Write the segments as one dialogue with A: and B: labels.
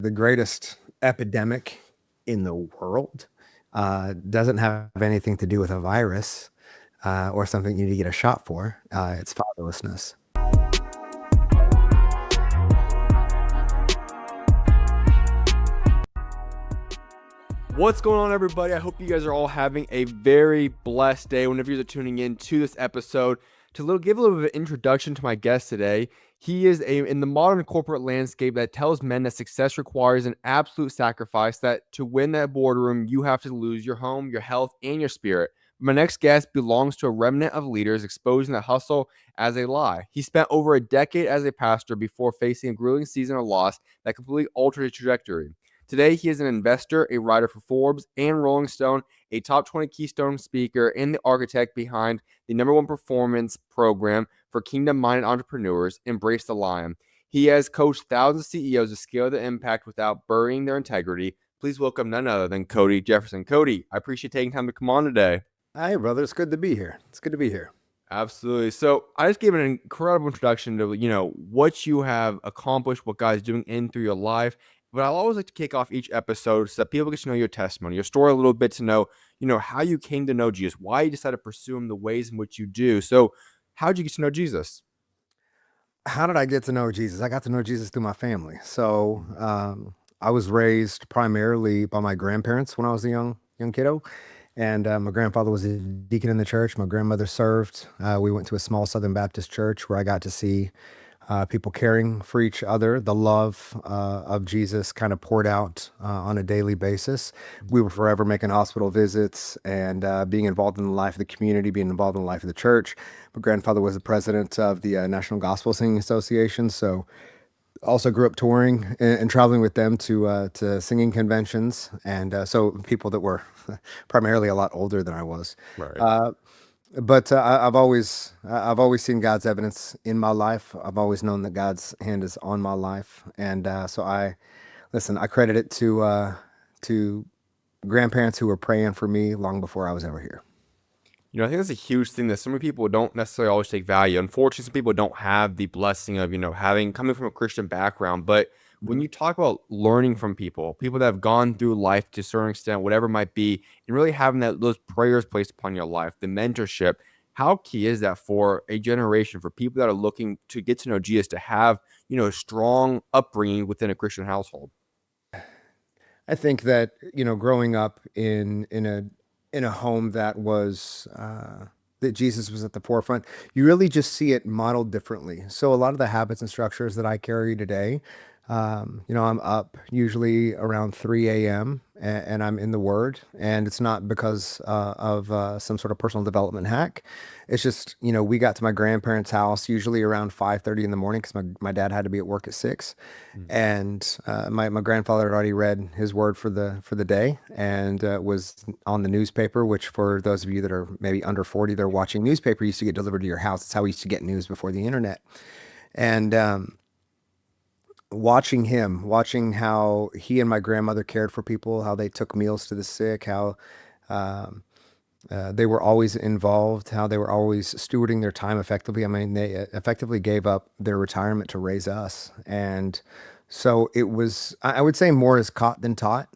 A: The greatest epidemic in the world doesn't have anything to do with a virus or something you need to get a shot for. It's fatherlessness.
B: What's going on, everybody? I hope you guys are all having a very blessed day whenever you're tuning in to this episode. Give a little bit of an introduction to my guest today. He is in the modern corporate landscape that tells men that success requires an absolute sacrifice, that to win that boardroom, you have to lose your home, your health, and your spirit. My next guest belongs to a remnant of leaders exposing the hustle as a lie. He spent over a decade as a pastor before facing a grueling season of loss that completely altered his trajectory. Today, he is an investor, a writer for Forbes and Rolling Stone, a top 20 Keystone speaker, and the architect behind the #1 performance program for kingdom-minded entrepreneurs, Embrace the Lion. He has coached thousands of CEOs to scale the impact without burying their integrity. Please welcome none other than Cody Jefferson. Cody, I appreciate taking time to come on today.
A: Hey, brother, it's good to be here. It's good to be here.
B: Absolutely. So I just gave an incredible introduction to, what you have accomplished, what God's doing in through your life. But I always like to kick off each episode so that people get to know your testimony, your story a little bit, to know, how you came to know Jesus, why you decided to pursue him the ways in which you do. So how did you get to know Jesus?
A: How did I get to know Jesus? I got to know Jesus through my family. So I was raised primarily by my grandparents when I was a young kiddo. And my grandfather was a deacon in the church. My grandmother served. We went to a small Southern Baptist church where I got to see people caring for each other. The love of Jesus kind of poured out on a daily basis. We were forever making hospital visits and being involved in the life of the community, being involved in the life of the church. My grandfather was the president of the National Gospel Singing Association. So also grew up touring and traveling with them to singing conventions, and so people that were primarily a lot older than I was.
B: Right.
A: Uh, but I've always seen God's evidence in my life. I've always known that God's hand is on my life, and so I credit it to grandparents who were praying for me long before I was ever here.
B: I think that's a huge thing that so many people don't necessarily always take value. Unfortunately, some people don't have the blessing of, coming from a Christian background. But when you talk about learning from people that have gone through life to a certain extent, whatever it might be, and really having those prayers placed upon your life, the mentorship, how key is that for a generation, for people that are looking to get to know Jesus, to have, a strong upbringing within a Christian household?
A: I think that growing up in a home that was that Jesus was at the forefront, you really just see it modeled differently. So a lot of the habits and structures that I carry today, I'm up usually around 3 a.m. And I'm in the Word, and it's not because of some sort of personal development hack. It's just, we got to my grandparents' house usually around 5:30 in the morning because my dad had to be at work at 6.
B: Mm.
A: And my grandfather had already read his word for the day, and was on the newspaper, which for those of you that are maybe under 40, they're watching newspaper used to get delivered to your house. It's how we used to get news before the internet. And watching how he and my grandmother cared for people, how they took meals to the sick, how um, they were always involved, how they were always stewarding their time effectively. I mean, they effectively gave up their retirement to raise us. And so it was, I would say, more is caught than taught.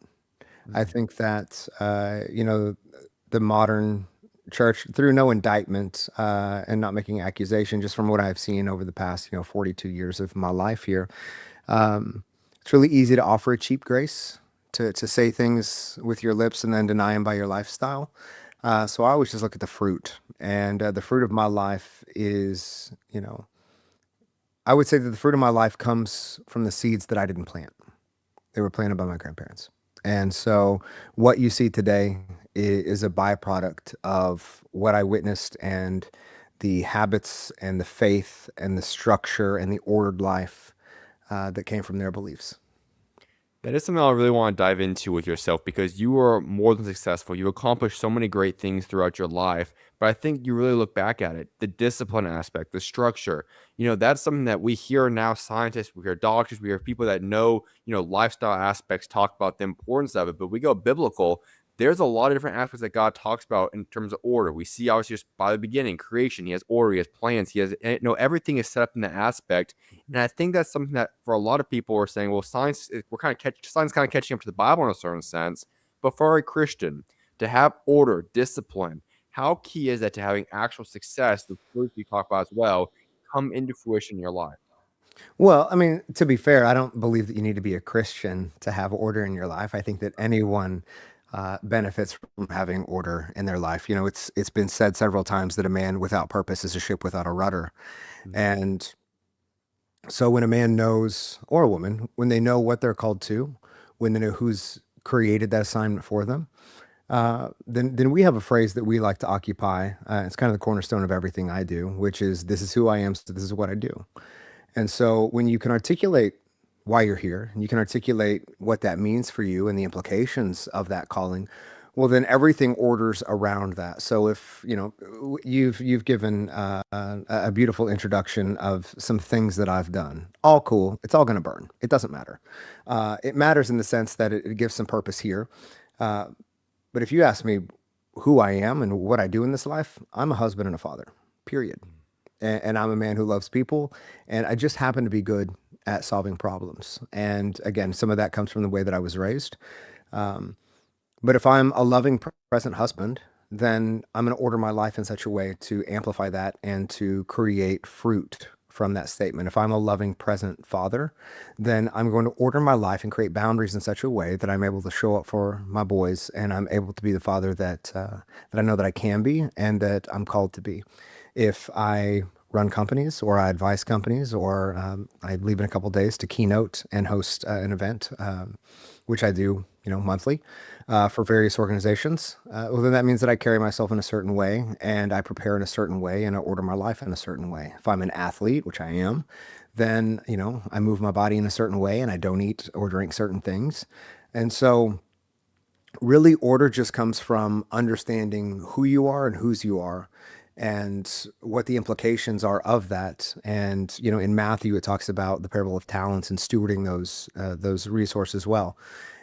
A: I
B: Mm.
A: think that, the modern church, through no indictment and not making accusation, just from what I've seen over the past, 42 years of my life here, it's really easy to offer a cheap grace, to say things with your lips and then deny them by your lifestyle. So I always just look at the fruit, and the fruit of my life is, I would say that the fruit of my life comes from the seeds that I didn't plant. They were planted by my grandparents. And so what you see today is a byproduct of what I witnessed, and the habits and the faith and the structure and the ordered life that came from their beliefs.
B: That is something I really want to dive into with yourself, because you are more than successful. You accomplished so many great things throughout your life, but I think you really look back at it, the discipline aspect, the structure. That's something that we hear now. Scientists, we hear doctors, we hear people that know, lifestyle aspects talk about the importance of it. But we go biblical. there's a lot of different aspects that God talks about in terms of order. We see obviously just by the beginning, creation, he has order, he has plans, he has, everything is set up in that aspect. And I think that's something that for a lot of people are saying, well, science kind of catching up to the Bible in a certain sense. But for a Christian to have order, discipline, how key is that to having actual success, the fruits we talk about as well, come into fruition in your life?
A: Well, I mean, to be fair, I don't believe that you need to be a Christian to have order in your life. I think that anyone benefits from having order in their life. You know, it's been said several times that a man without purpose is a ship without a rudder.
B: Mhm.
A: And so when a man knows, or a woman, when they know what they're called to, when they know who's created that assignment for them, then we have a phrase that we like to occupy. It's kind of the cornerstone of everything I do, which is this is who I am, so this is what I do. And so when you can articulate why you're here and you can articulate what that means for you and the implications of that calling, well, then everything orders around that. So if, you know, you've given a beautiful introduction of some things that I've done. All cool. It's all going to burn. It doesn't matter. It matters in the sense that it gives some purpose here. Uh, but if you ask me who I am and what I do in this life, I'm a husband and a father, period. And I'm a man who loves people, and I just happen to be good at solving problems. And again, some of that comes from the way that I was raised. Um, but if I'm a loving present husband, then I'm going to order my life in such a way to amplify that and to create fruit from that statement. If I'm a loving present father, then I'm going to order my life and create boundaries in such a way that I'm able to show up for my boys and I'm able to be the father that I know that I can be and that I'm called to be. If I run companies or I advise companies or I leave in a couple days to keynote and host an event, which I do, you know, monthly for various organizations, well, then that means that I carry myself in a certain way and I prepare in a certain way and I order my life in a certain way. If I'm an athlete, which I am, then, you know, I move my body in a certain way and I don't eat or drink certain things. And so really order just comes from understanding who you are and whose you are and what the implications are of that. And you know, in Matthew, it talks about the parable of talents and stewarding those resources well.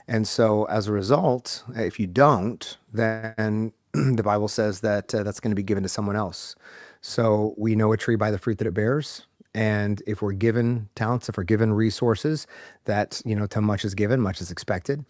A: And so, as a result, if you don't, then the Bible says that that's going to be given to someone else. So we know a tree by the fruit that it bears. And if we're given talents, if we're given resources, that you know, to much is given, much is expected.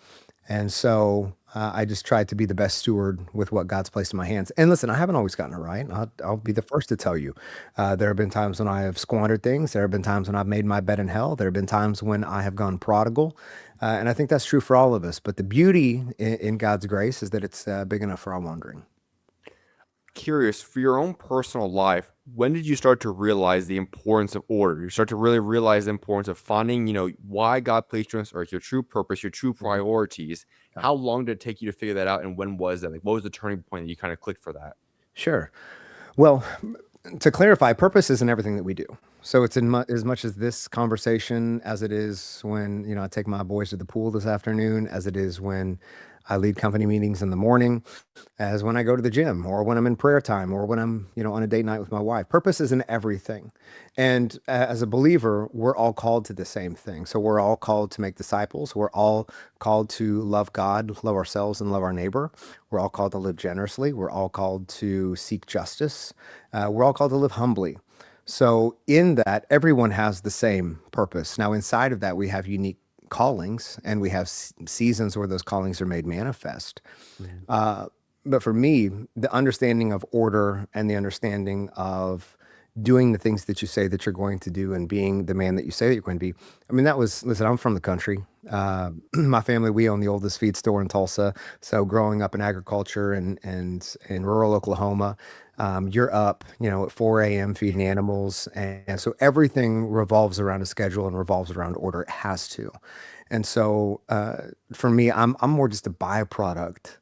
A: And so I just tried to be the best steward with what God's placed in my hands. And listen, I haven't always gotten it right. I'll be the first to tell you. There have been times when I have squandered things. There have been times when I've made my bed in hell. There have been times when I have gone prodigal. And I think that's true for all of us. But the beauty in God's grace is that it's big enough for our wandering.
B: Curious for your own personal life, when did you start to realize the importance of order? You start to really realize the importance of finding, why God placed you on this earth, your true purpose, your true
A: Mhm.
B: priorities.
A: Yeah.
B: How long did it take you to figure that out, and when was that? Like, what was the turning point that you kind of clicked for that?
A: Sure. Well, to clarify, purpose isn't everything that we do. So it's as much as this conversation as it is when, you know, I take my boys to the pool this afternoon, as it is when I lead company meetings in the morning, as when I go to the gym or when I'm in prayer time or when I'm, you know, on a date night with my wife. Purpose isn't everything. And as a believer, we're all called to the same thing. So we're all called to make disciples. We're all called to love God, love ourselves, and love our neighbor. We're all called to live generously. We're all called to seek justice. We're all called to live humbly. So in that, everyone has the same purpose. Now, inside of that, we have unique callings and we have seasons where those callings are made manifest.
B: Mhm.
A: Uh, but for me, the understanding of order and the understanding of doing the things that you say that you're going to do and being the man that you say that you're going to be. I mean, that was, listen, I'm from the country. My family, we own the oldest feed store in Tulsa. So growing up in agriculture and in rural Oklahoma, you're up, you know, at 4 a.m. feeding animals. And so everything revolves around a schedule and revolves around order. It has to. And so for me, I'm more just a byproduct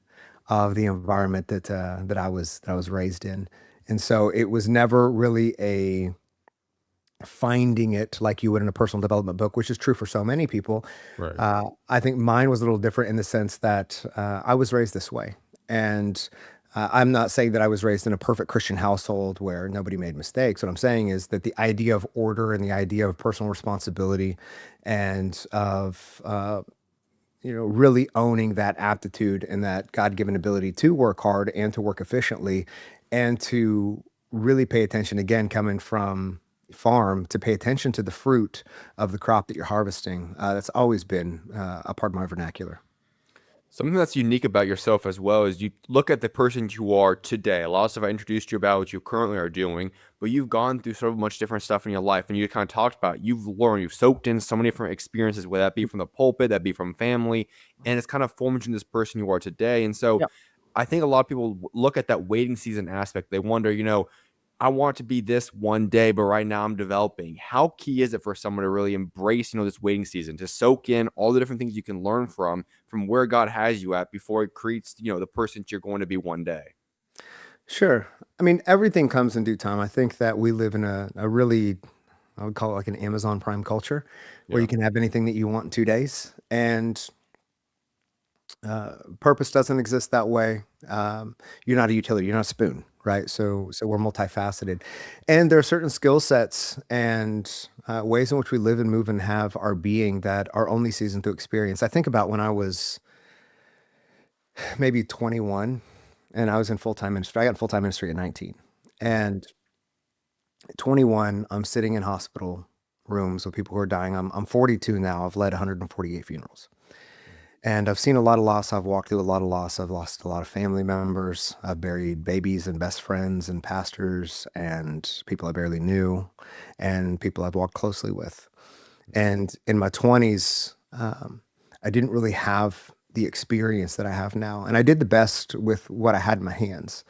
A: of the environment that I was raised in. And so it was never really a finding it like you would in a personal development book, which is true for so many people.
B: Right.
A: I think mine was a little different in the sense that I was raised this way. And I'm not saying that I was raised in a perfect Christian household where nobody made mistakes. What I'm saying is that the idea of order and the idea of personal responsibility and of really owning that aptitude and that God-given ability to work hard and to work efficiently and to really pay attention, again, coming from farm, to pay attention to the fruit of the crop that you're harvesting. That's always been a part of my vernacular.
B: Something that's unique about yourself as well is you look at the person you are today. A lot of stuff I introduced you about what you currently are doing, but you've gone through so much different stuff in your life, and you kind of talked about it. You've learned, you've soaked in so many different experiences, whether that be from the pulpit, that be from family, and it's kind of formed you into this person you are today. And so
A: Yeah.
B: I think a lot of people look at that waiting season aspect. They wonder, I want to be this one day, but right now I'm developing. How key is it for someone to really embrace, this waiting season, to soak in all the different things you can learn from where God has you at before it creates, the person you're going to be one day?
A: Sure. I mean, everything comes in due time. I think that we live in a really, I would call it like an Amazon Prime culture where you
B: Yeah.
A: can have anything that you want in 2 days. And purpose doesn't exist that way. You're not a utility, you're not a spoon, right? So we're multifaceted. And there are certain skill sets and ways in which we live and move and have our being that are only seasoned through experience. I think about when I was maybe 21 and I was in full-time ministry. I got in full-time ministry at 19. And at 21, I'm sitting in hospital rooms with people who are dying. I'm 42 now. I've led 148 funerals. And I've seen a lot of loss. I've walked through a lot of loss. I've lost a lot of family members. I've buried babies and best friends and pastors and people I barely knew and people I've walked closely with. And in my 20s, I didn't really have the experience that I have now. And I did the best with what I had in my hands.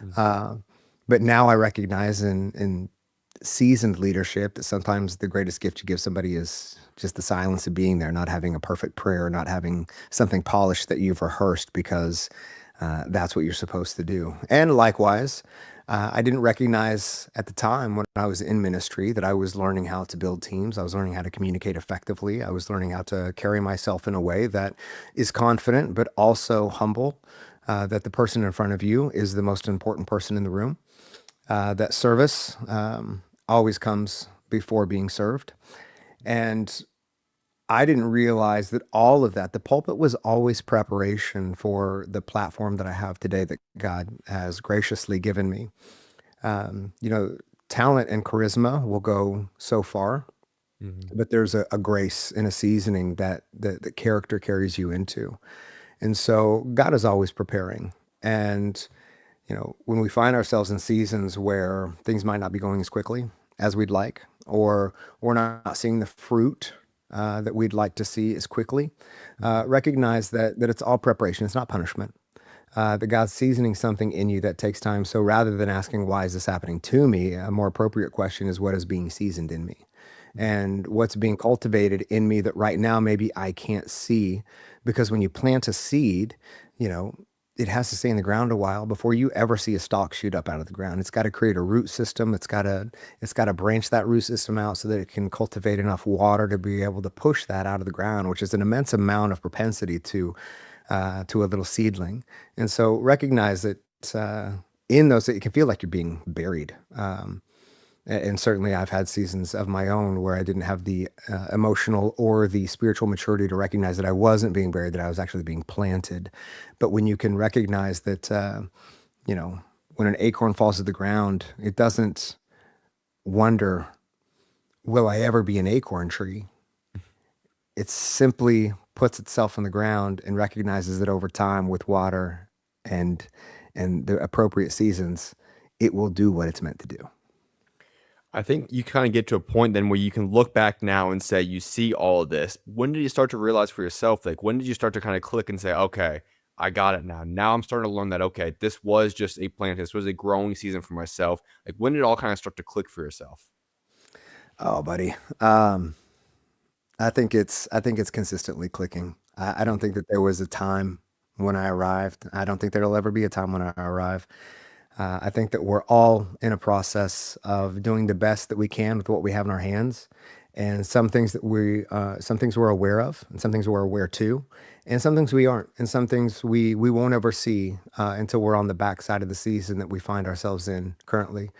B: Mm.
A: Uh, but now I recognize in seasoned leadership that sometimes the greatest gift you give somebody is just the silence of being there, not having a perfect prayer, not having something polished that you've rehearsed because that's what you're supposed to do. And likewise, I didn't recognize at the time when I was in ministry that I was learning how to build teams. I was learning how to communicate effectively. I was learning how to carry myself in a way that is confident, but also humble, that the person in front of you is the most important person in the room. That service always comes before being served. And I didn't realize that all of that, the pulpit was always preparation for the platform that I have today that God has graciously given me. Um, you know, Talent and charisma will go so far,
B: Mhm.
A: but there's a grace and a seasoning that the character carries you into. And so God is always preparing. And when we find ourselves in seasons where things might not be going as quickly as we'd like, or we're not seeing the fruit that we'd like to see as quickly, recognize that it's all preparation. It's not punishment. That God's seasoning something in you that takes time. So rather than asking, why is this happening to me? A more appropriate question is, what is being seasoned in me? And what's being cultivated in me that right now maybe I can't see? Because when you plant a seed, you know, it has to stay in the ground a while before you ever see a stalk shoot up out of the ground. It's got to create a root system. It's got to branch that root system out so that it can cultivate enough water to be able to push that out of the ground, which is an immense amount of propensity to a little seedling. And so recognize that in those, it can feel like you're being buried. And certainly I've had seasons of my own where I didn't have the emotional or the spiritual maturity to recognize that I wasn't being buried, that I was actually being planted. But when you can recognize that, you know, when an acorn falls to the ground, it doesn't wonder, will I ever be an acorn tree? It simply puts itself in the ground and recognizes that over time with water and the appropriate seasons, it will do what it's meant to do.
B: I think you kind of get to a point then where you can look back now and say, you see all of this. When did you start to realize for yourself, like, when did you start to kind of click and say, okay, I got it now. Now I'm starting to learn that, okay, this was just a plant. This was a growing season for myself. Like, when did it all kind of start to click for yourself?
A: Oh, buddy. I think it's consistently clicking. I don't think that there was a time when I arrived. I don't think there'll ever be a time when I arrive. I think that we're all in a process of doing the best that we can with what we have in our hands, and some things we're aware of, and some things we're aware to, and some things we aren't, and some things we won't ever see until we're on the backside of the season that we find ourselves in currently.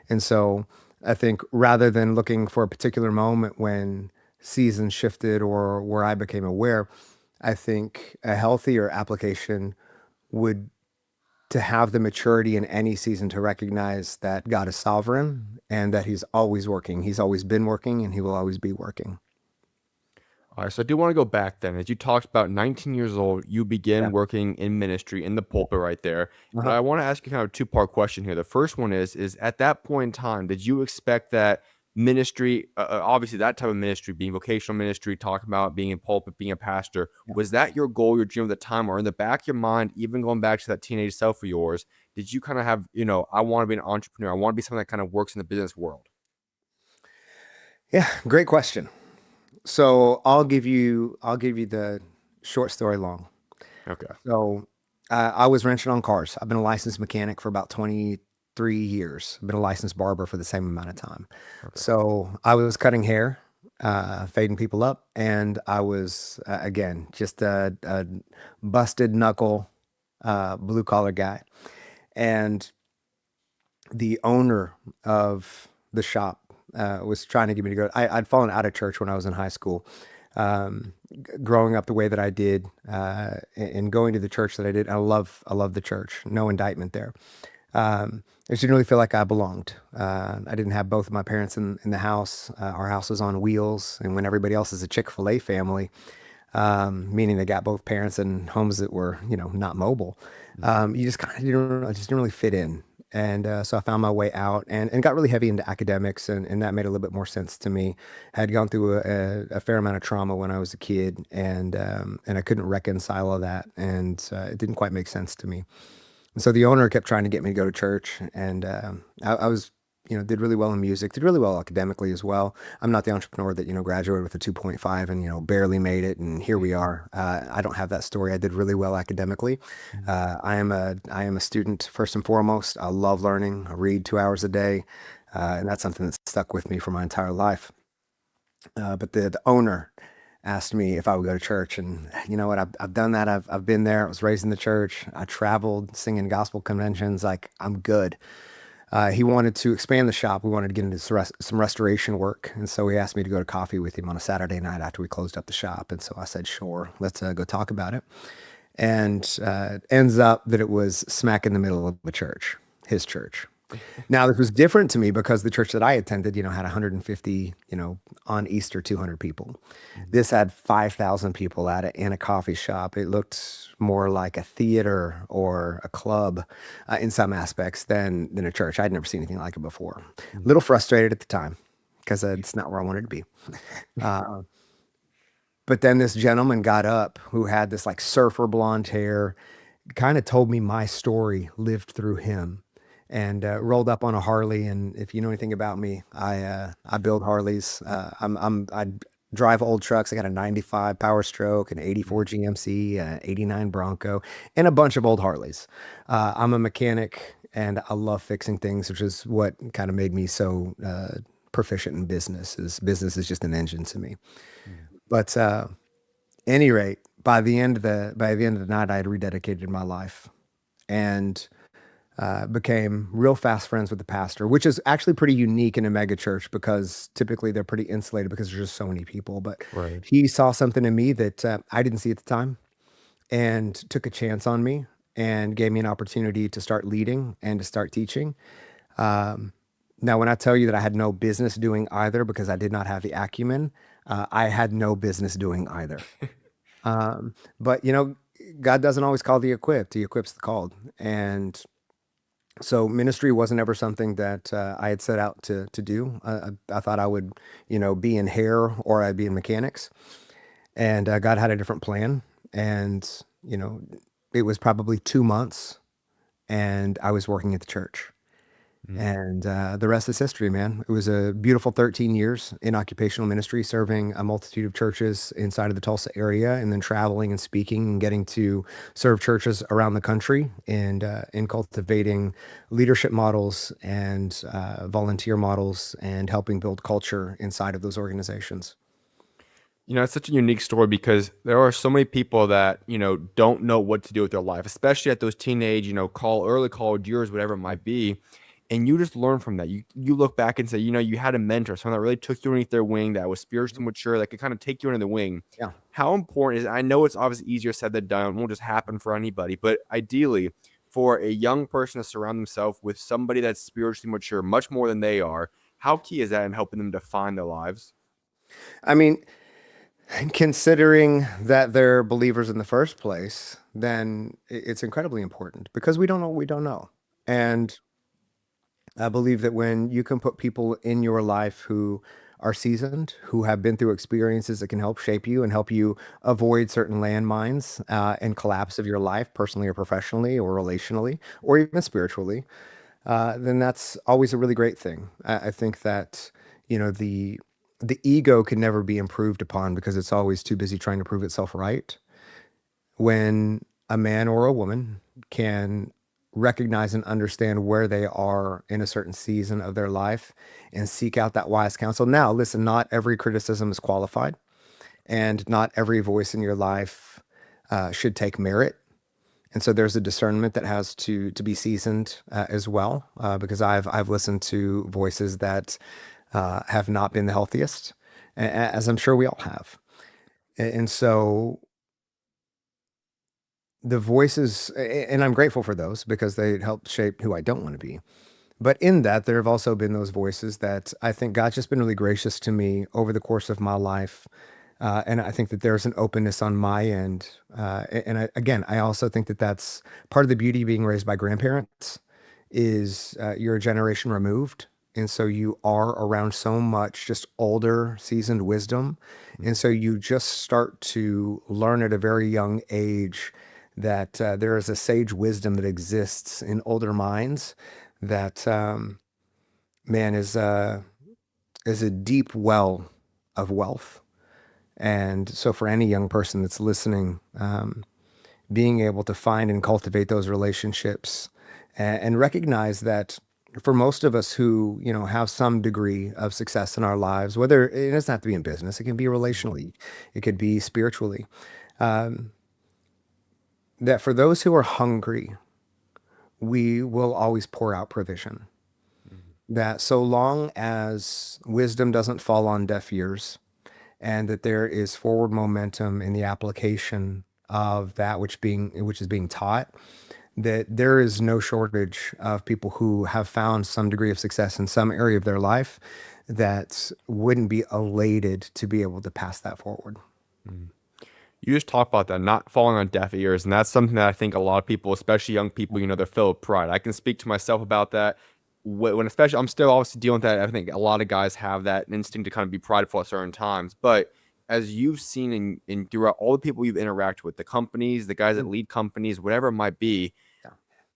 A: And so I think rather than looking for a particular moment when seasons shifted or where I became aware, I think a healthier application would to have the maturity in any season to recognize that God is sovereign and that He's always working. He's always been working and He will always be working.
B: All right, so I do want to go back then. As you talked about 19 years old, you begin
A: Yeah.
B: working in ministry in the pulpit right there. But
A: Uh-huh.
B: I want to ask you kind of a two-part question here. The first one is at that point in time, did you expect that ministry, obviously that type of ministry, being vocational ministry, talking about being in pulpit, being a pastor,
A: Yeah.
B: was that your goal, your dream at the time, or in the back of your mind, even going back to that teenage self of yours, did you kind of have, I want to be an entrepreneur. I want to be someone that kind of works in the business world?
A: Yeah, great question. So I'll give you the short story long.
B: Okay.
A: So I was wrenching on cars. I've been a licensed mechanic for about 23 years. I've been a licensed barber for the same amount of time.
B: Okay.
A: So I was cutting hair, fading people up, and I was again just a busted knuckle blue collar guy. And the owner of the shop was trying to get me to go. I'd fallen out of church when I was in high school. Growing up the way that I did, and going to the church that I did, I love the church. No indictment there. I just didn't really feel like I belonged. I didn't have both of my parents in the house. Our house was on wheels, and when everybody else is a Chick-fil-A family, meaning they got both parents in homes that were, not mobile. You just kind of I just didn't really fit in. And so I found my way out and got really heavy into academics, and that made a little bit more sense to me. I had gone through a fair amount of trauma when I was a kid, and I couldn't reconcile all that, and it didn't quite make sense to me. And so the owner kept trying to get me to go to church, and I was, did really well in music, did really well academically as well. I'm not the entrepreneur that, graduated with a 2.5 and, barely made it, and here we are. I don't have that story. I did really well academically. I am a student first and foremost. I love learning. I read 2 hours a day, and that's something that's stuck with me for my entire life. But the owner asked me if I would go to church, and you know what? I've done that. I've been there. I was raised in the church. I traveled singing gospel conventions. Like I'm good. He wanted to expand the shop. We wanted to get into some restoration work, and so he asked me to go to coffee with him on a Saturday night after we closed up the shop. And so I said, "Sure, let's go talk about it." And ends up that it was smack in the middle of the church, his church. Now, this was different to me because the church that I attended, had 150, on Easter, 200 people. This had 5,000 people at it in a coffee shop. It looked more like a theater or a club in some aspects than a church. I'd never seen anything like it before. A little frustrated at the time because it's not where I wanted to be. Uh, but then this gentleman got up who had this like surfer blonde hair, kind of told me my story lived through him, and rolled up on a Harley. And if you know anything about me, I build Harleys. I drive old trucks. I got a 95 Power Stroke, an 84 GMC, an 89 Bronco, and a bunch of old Harleys. I'm a mechanic and I love fixing things, which is what kind of made me so proficient in business. Is business is just an engine to me. But any rate, by the end of the night, I had rededicated my life and became real fast friends with the pastor, which is actually pretty unique in a mega church because typically they're pretty insulated because there's just so many people. But
B: Right.
A: he saw something in me that I didn't see at the time and took a chance on me and gave me an opportunity to start leading and to start teaching. Um, Now, when I tell you that I had no business doing either because I did not have the acumen, I had no business doing either. But God doesn't always call the equipped; He equips the called. And so ministry wasn't ever something that I had set out to do. I thought I would, be in hair or I'd be in mechanics, and God had a different plan. And you know, it was probably 2 months, and I was working at the church.
B: Mm.
A: And the rest is history, man. It was a beautiful 13 years in occupational ministry, serving a multitude of churches inside of the Tulsa area, and then traveling and speaking and getting to serve churches around the country, and in cultivating leadership models and volunteer models and helping build culture inside of those organizations.
B: It's such a unique story because there are so many people that, don't know what to do with their life, especially at those teenage, early college years, whatever it might be. and you just learn from that. You look back and say, you had a mentor, someone that really took you underneath their wing, that was spiritually mature, that could kind of take you under the wing.
A: Yeah.
B: How important is, I know it's obviously easier said than done, it won't just happen for anybody, but ideally for a young person to surround themselves with somebody that's spiritually mature, much more than they are, how key is that in helping them define their lives?
A: I mean, considering that they're believers in the first place, then it's incredibly important because we don't know what we don't know. And I believe that when you can put people in your life who are seasoned, who have been through experiences that can help shape you and help you avoid certain landmines and collapse of your life, personally or professionally or relationally or even spiritually, then that's always a really great thing. I think that, the ego can never be improved upon because it's always too busy trying to prove itself right. When a man or a woman can recognize and understand where they are in a certain season of their life and seek out that wise counsel. Now, listen, not every criticism is qualified, and not every voice in your life should take merit. And so there's a discernment that has to be seasoned as well, because I've listened to voices that have not been the healthiest, as I'm sure we all have. And so the voices, and I'm grateful for those because they help shape who I don't want to be. But in that, there have also been those voices that I think God's just been really gracious to me over the course of my life. And I think that there's an openness on my end. Again, I also think that that's part of the beauty of being raised by grandparents is you're a generation removed. And so you are around so much just older, seasoned wisdom. And so you just start to learn at a very young age that there is a sage wisdom that exists in older minds that man is a deep well of wealth. And so, for any young person that's listening, being able to find and cultivate those relationships and recognize that for most of us who, have some degree of success in our lives, whether it doesn't have to be in business, it can be relationally, it could be spiritually, that for those who are hungry, we will always pour out provision. That so long as wisdom doesn't fall on deaf ears, and that there is forward momentum in the application of that which is being taught, that there is no shortage of people who have found some degree of success in some area of their life that wouldn't be elated to be able to pass that forward.
B: You just talk about that not falling on deaf ears, and that's something that I think a lot of people, especially young people, they're filled with pride. I can speak to myself about that. When especially I'm still obviously dealing with that. I think a lot of guys have that instinct to kind of be prideful at certain times. But as you've seen in throughout all the people you've interacted with, the companies, the guys that lead companies, whatever it might be,
A: Yeah.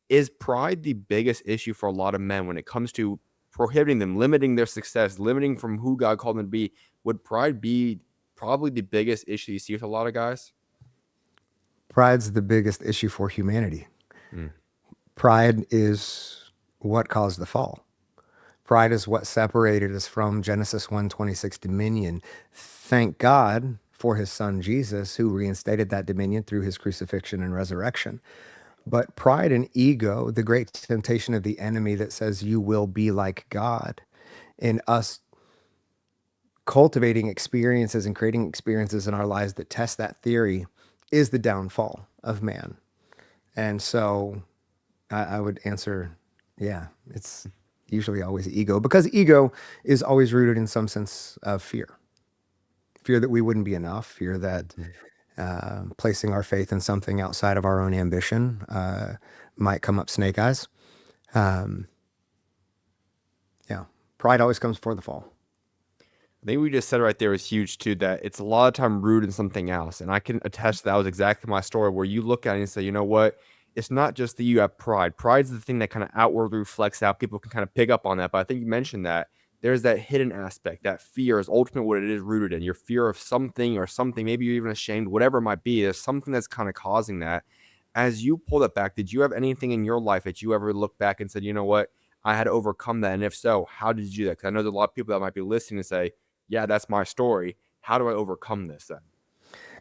B: is pride the biggest issue for a lot of men when it comes to prohibiting them, limiting their success, limiting from who God called them to be? Would pride be probably the biggest issue you see with a lot of guys?
A: Pride's the biggest issue for humanity.
B: Mm.
A: Pride is what caused the fall. Pride is what separated us from Genesis 1:26 dominion. Thank God for his son Jesus, who reinstated that dominion through his crucifixion and resurrection. But pride and ego, the great temptation of the enemy that says you will be like God, in us cultivating experiences and creating experiences in our lives that test that theory, is the downfall of man. And so I would answer, yeah, it's usually always ego because ego is always rooted in some sense of fear that we wouldn't be enough, fear that placing our faith in something outside of our own ambition might come up snake eyes. Um, yeah, pride always comes before the fall.
B: I think we just said right there is huge too, that it's a lot of time rooted in something else. And I can attest that was exactly my story, where you look at it and say, you know what? It's not just that you have pride. Pride's the thing that kind of outwardly reflects out. People can kind of pick up on that. But I think you mentioned that there's that hidden aspect. That fear is ultimately what it is rooted in. Your fear of something or something, maybe you're even ashamed, whatever it might be. There's something that's kind of causing that. As you pull that back, did you have anything in your life that you ever looked back and said, you know what? I had to overcome that. And if so, how did you do that? Because I know there's a lot of people that might be listening and say, yeah, that's my story. How do I overcome this then?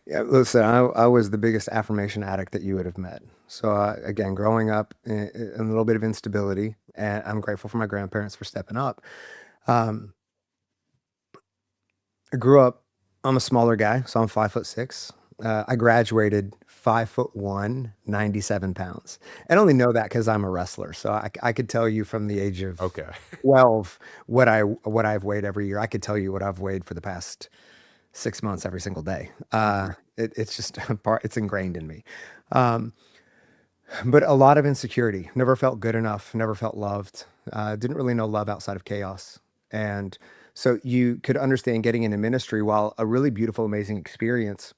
A: Yeah, listen, I was the biggest affirmation addict that you would have met. So again, growing up in a little bit of instability, and I'm grateful for my grandparents for stepping up. Um, I grew up. I'm a smaller guy, so I'm 5'6". I graduated 5'1", 97 pounds. I only know that because I'm a wrestler. So I could tell you from the age of
B: Okay.
A: 12 what I've weighed every year. I could tell you what I've weighed for the past 6 months every single day. It's just a part, it's ingrained in me. Um, but a lot of insecurity. Never felt good enough. Never felt loved. Didn't really know love outside of chaos. And so you could understand getting into ministry, while a really beautiful, amazing experience.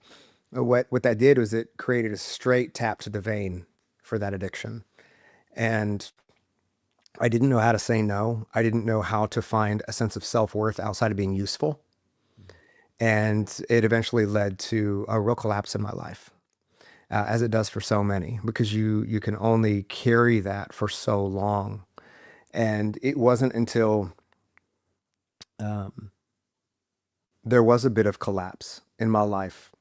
A: What that did was it created a straight tap to the vein for that addiction. And I didn't know how to say no. I didn't know how to find a sense of self-worth outside of being useful. And it eventually led to a real collapse in my life, as it does for so many, because you can only carry that for so long. And it wasn't until um, there was a bit of collapse in my life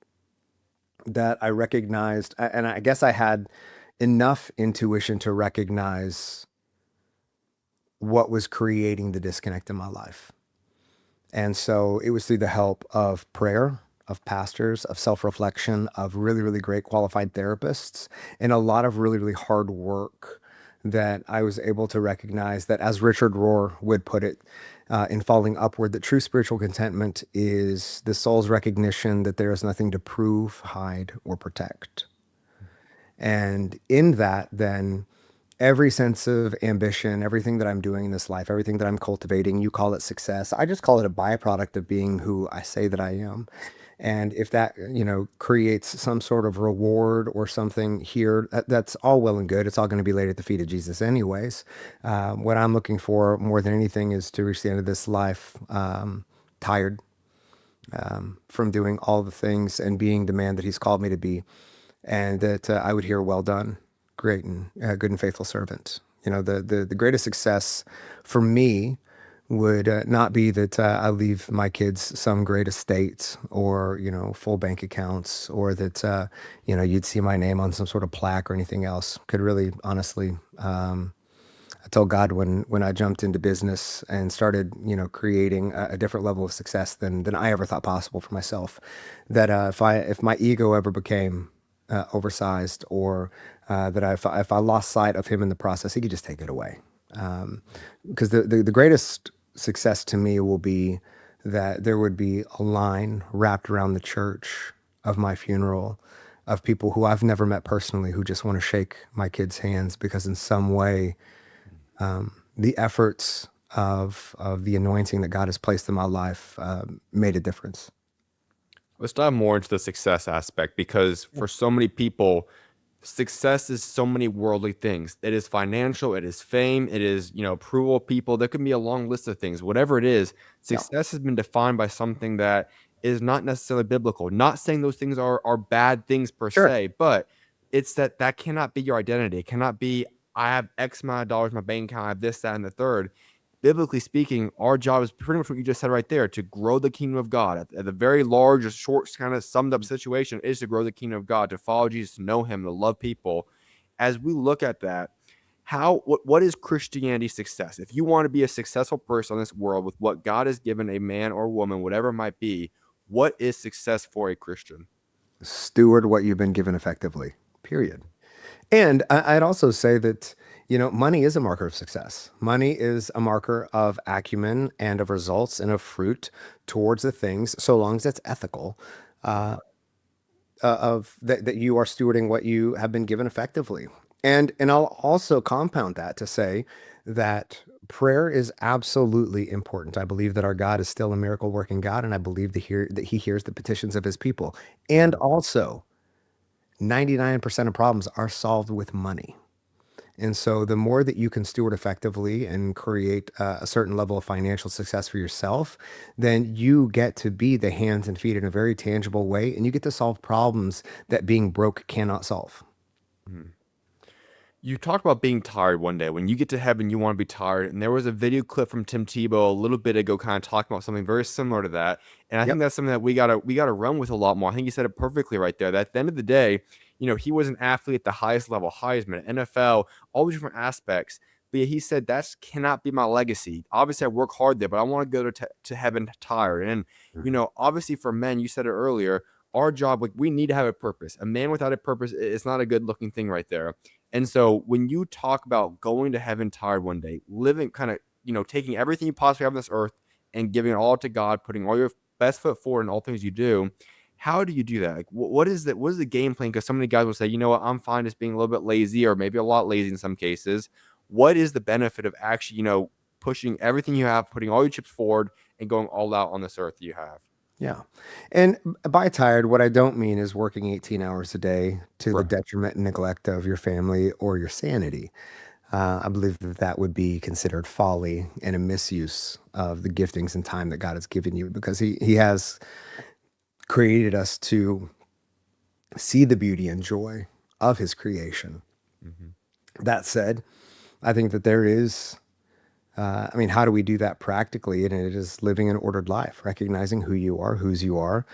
A: that I recognized, and I guess I had enough intuition to recognize what was creating the disconnect in my life. And so it was through the help of prayer, of pastors, of self reflection, of really, really great qualified therapists, and a lot of really, really hard work that I was able to recognize that, as Richard Rohr would put it in Falling Upward, that true spiritual contentment is the soul's recognition that there is nothing to prove, hide, or protect. And in that, then, every sense of ambition, everything that I'm doing in this life, everything that I'm cultivating, you call it success. I just call it a byproduct of being who I say that I am. And if that, creates some sort of reward or something here, that's all well and good. It's all going to be laid at the feet of Jesus anyways. What I'm looking for more than anything is to reach the end of this life tired from doing all the things and being the man that he's called me to be, and that I would hear, "Well done, great and good and faithful servant." The greatest success for me would not be that I leave my kids some great estate, or full bank accounts, or that you'd see my name on some sort of plaque or anything else. Could really honestly. I told God when I jumped into business and started, creating a different level of success than I ever thought possible for myself, that if my ego ever became oversized, or that if I lost sight of Him in the process, He could just take it away. Because the greatest success to me will be that there would be a line wrapped around the church of my funeral of people who I've never met personally, who just want to shake my kids' hands because in some way the efforts of the anointing that God has placed in my life made a difference.
B: Let's dive more into the success aspect, because
A: Yeah.
B: for so many people, success is so many worldly things. It is financial, it is fame, it is, approval of people. There can be a long list of things. Whatever it is,
A: Yeah.
B: success has been defined by something that is not necessarily biblical. Not saying those things are bad things per
A: Sure.
B: se, but it's that cannot be your identity. It cannot be, I have X amount of dollars in my bank account, I have this, that, and the third. Biblically speaking, our job is pretty much what you just said right there, to grow the kingdom of God. At the very large, short, kind of summed up situation is to grow the kingdom of God, to follow Jesus, to know Him, to love people. As we look at that, what is Christianity success? If you want to be a successful person in this world with what God has given a man or woman, whatever it might be, what is success for a Christian?
A: Steward what you've been given effectively, period. And I'd also say that, money is a marker of success. Money is a marker of acumen and of results and of fruit towards the things, so long as it's ethical, of that you are stewarding what you have been given effectively. And I'll also compound that to say that prayer is absolutely important. I believe that our God is still a miracle working God, and I believe that He hears the petitions of His people. And also, 99% of problems are solved with money. And so the more that you can steward effectively and create a certain level of financial success for yourself, then you get to be the hands and feet in a very tangible way, and you get to solve problems that being broke cannot solve.
B: Mhm. You talked about being tired one day. When you get to heaven, you want to be tired. And there was a video clip from Tim Tebow a little bit ago, kind of talking about something very similar to that. And I think
A: Yep.
B: that's something that we gotta run with a lot more. I think you said it perfectly right there. That at the end of the day, he was an athlete at the highest level, Heisman, NFL, all these different aspects. But he said that cannot be my legacy. Obviously, I work hard there, but I want to go to heaven tired. And
A: Mhm.
B: obviously for men, you said it earlier, our job, like we need to have a purpose. A man without a purpose is not a good looking thing right there. And so when you talk about going to heaven tired one day, living kind of, taking everything you possibly have on this earth and giving it all to God, putting all your best foot forward in all things you do, how do you do that? Like, what is that? What is the game plan? Because so many guys will say, you know what, I'm fine just being a little bit lazy or maybe a lot lazy in some cases. What is the benefit of actually, pushing everything you have, putting all your chips forward and going all out on this earth you have?
A: Yeah. And by tired, what I don't mean is working 18 hours a day to the
B: Right.
A: detriment and neglect of your family or your sanity. I believe that that would be considered folly and a misuse of the giftings and time that God has given you because He has created us to see the beauty and joy of His creation.
B: Hmm.
A: That said, I think that there is, I mean, how do we do that practically? And it is living an ordered life, recognizing who you are, whose you are.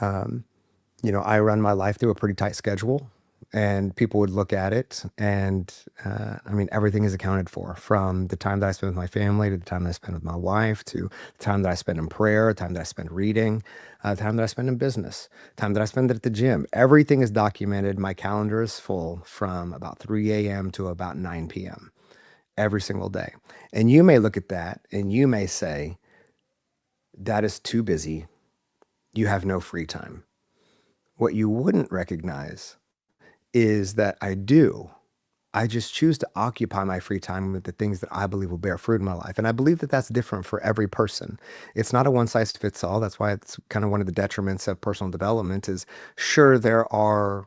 A: I run my life through a pretty tight schedule, and people would look at it, and I mean, everything is accounted for from the time that I spend with my family to the time that I spend with my wife to the time that I spend in prayer, the time that I spend reading, the time that I spend in business, time that I spend at the gym. Everything is documented. My calendar is full from about 3 a.m. to about 9 p.m. every single day. And you may look at that and you may say, that is too busy. You have no free time. What you wouldn't recognize is that I do. I just choose to occupy my free time with the things that I believe will bear fruit in my life. And I believe that that's different for every person. It's not a one size fits all. That's why it's kind of one of the detriments of personal development is sure there are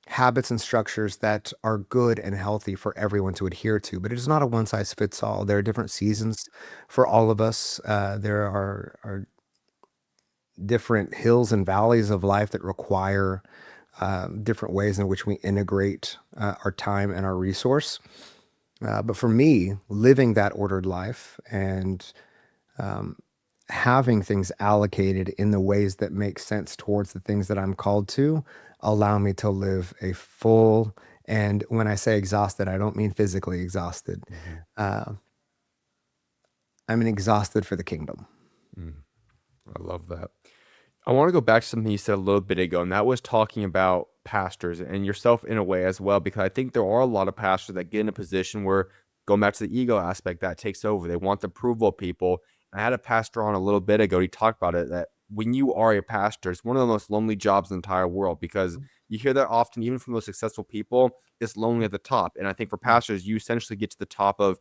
A: habits and structures that are good and healthy for everyone to adhere to, but it is not a one size fits all. There are different seasons for all of us. There are different hills and valleys of life that require different ways in which we integrate our time and our resource. But for me, living that ordered life and having things allocated in the ways that make sense towards the things that I'm called to allow me to live a full, and when I say exhausted, I don't mean physically exhausted.
B: Hmm.
A: Uh, I mean exhausted for the kingdom.
B: I love that. I want to go back to something you said a little bit ago, and that was talking about pastors and yourself in a way as well, because I think there are a lot of pastors that get in a position where, going back to the ego aspect, that takes over. They want the approval of people. I had a pastor on a little bit ago. He talked about it that when you are a pastor, it's one of the most lonely jobs in the entire world because you hear that often, even from those successful people, it's lonely at the top. And I think for pastors, you essentially get to the top of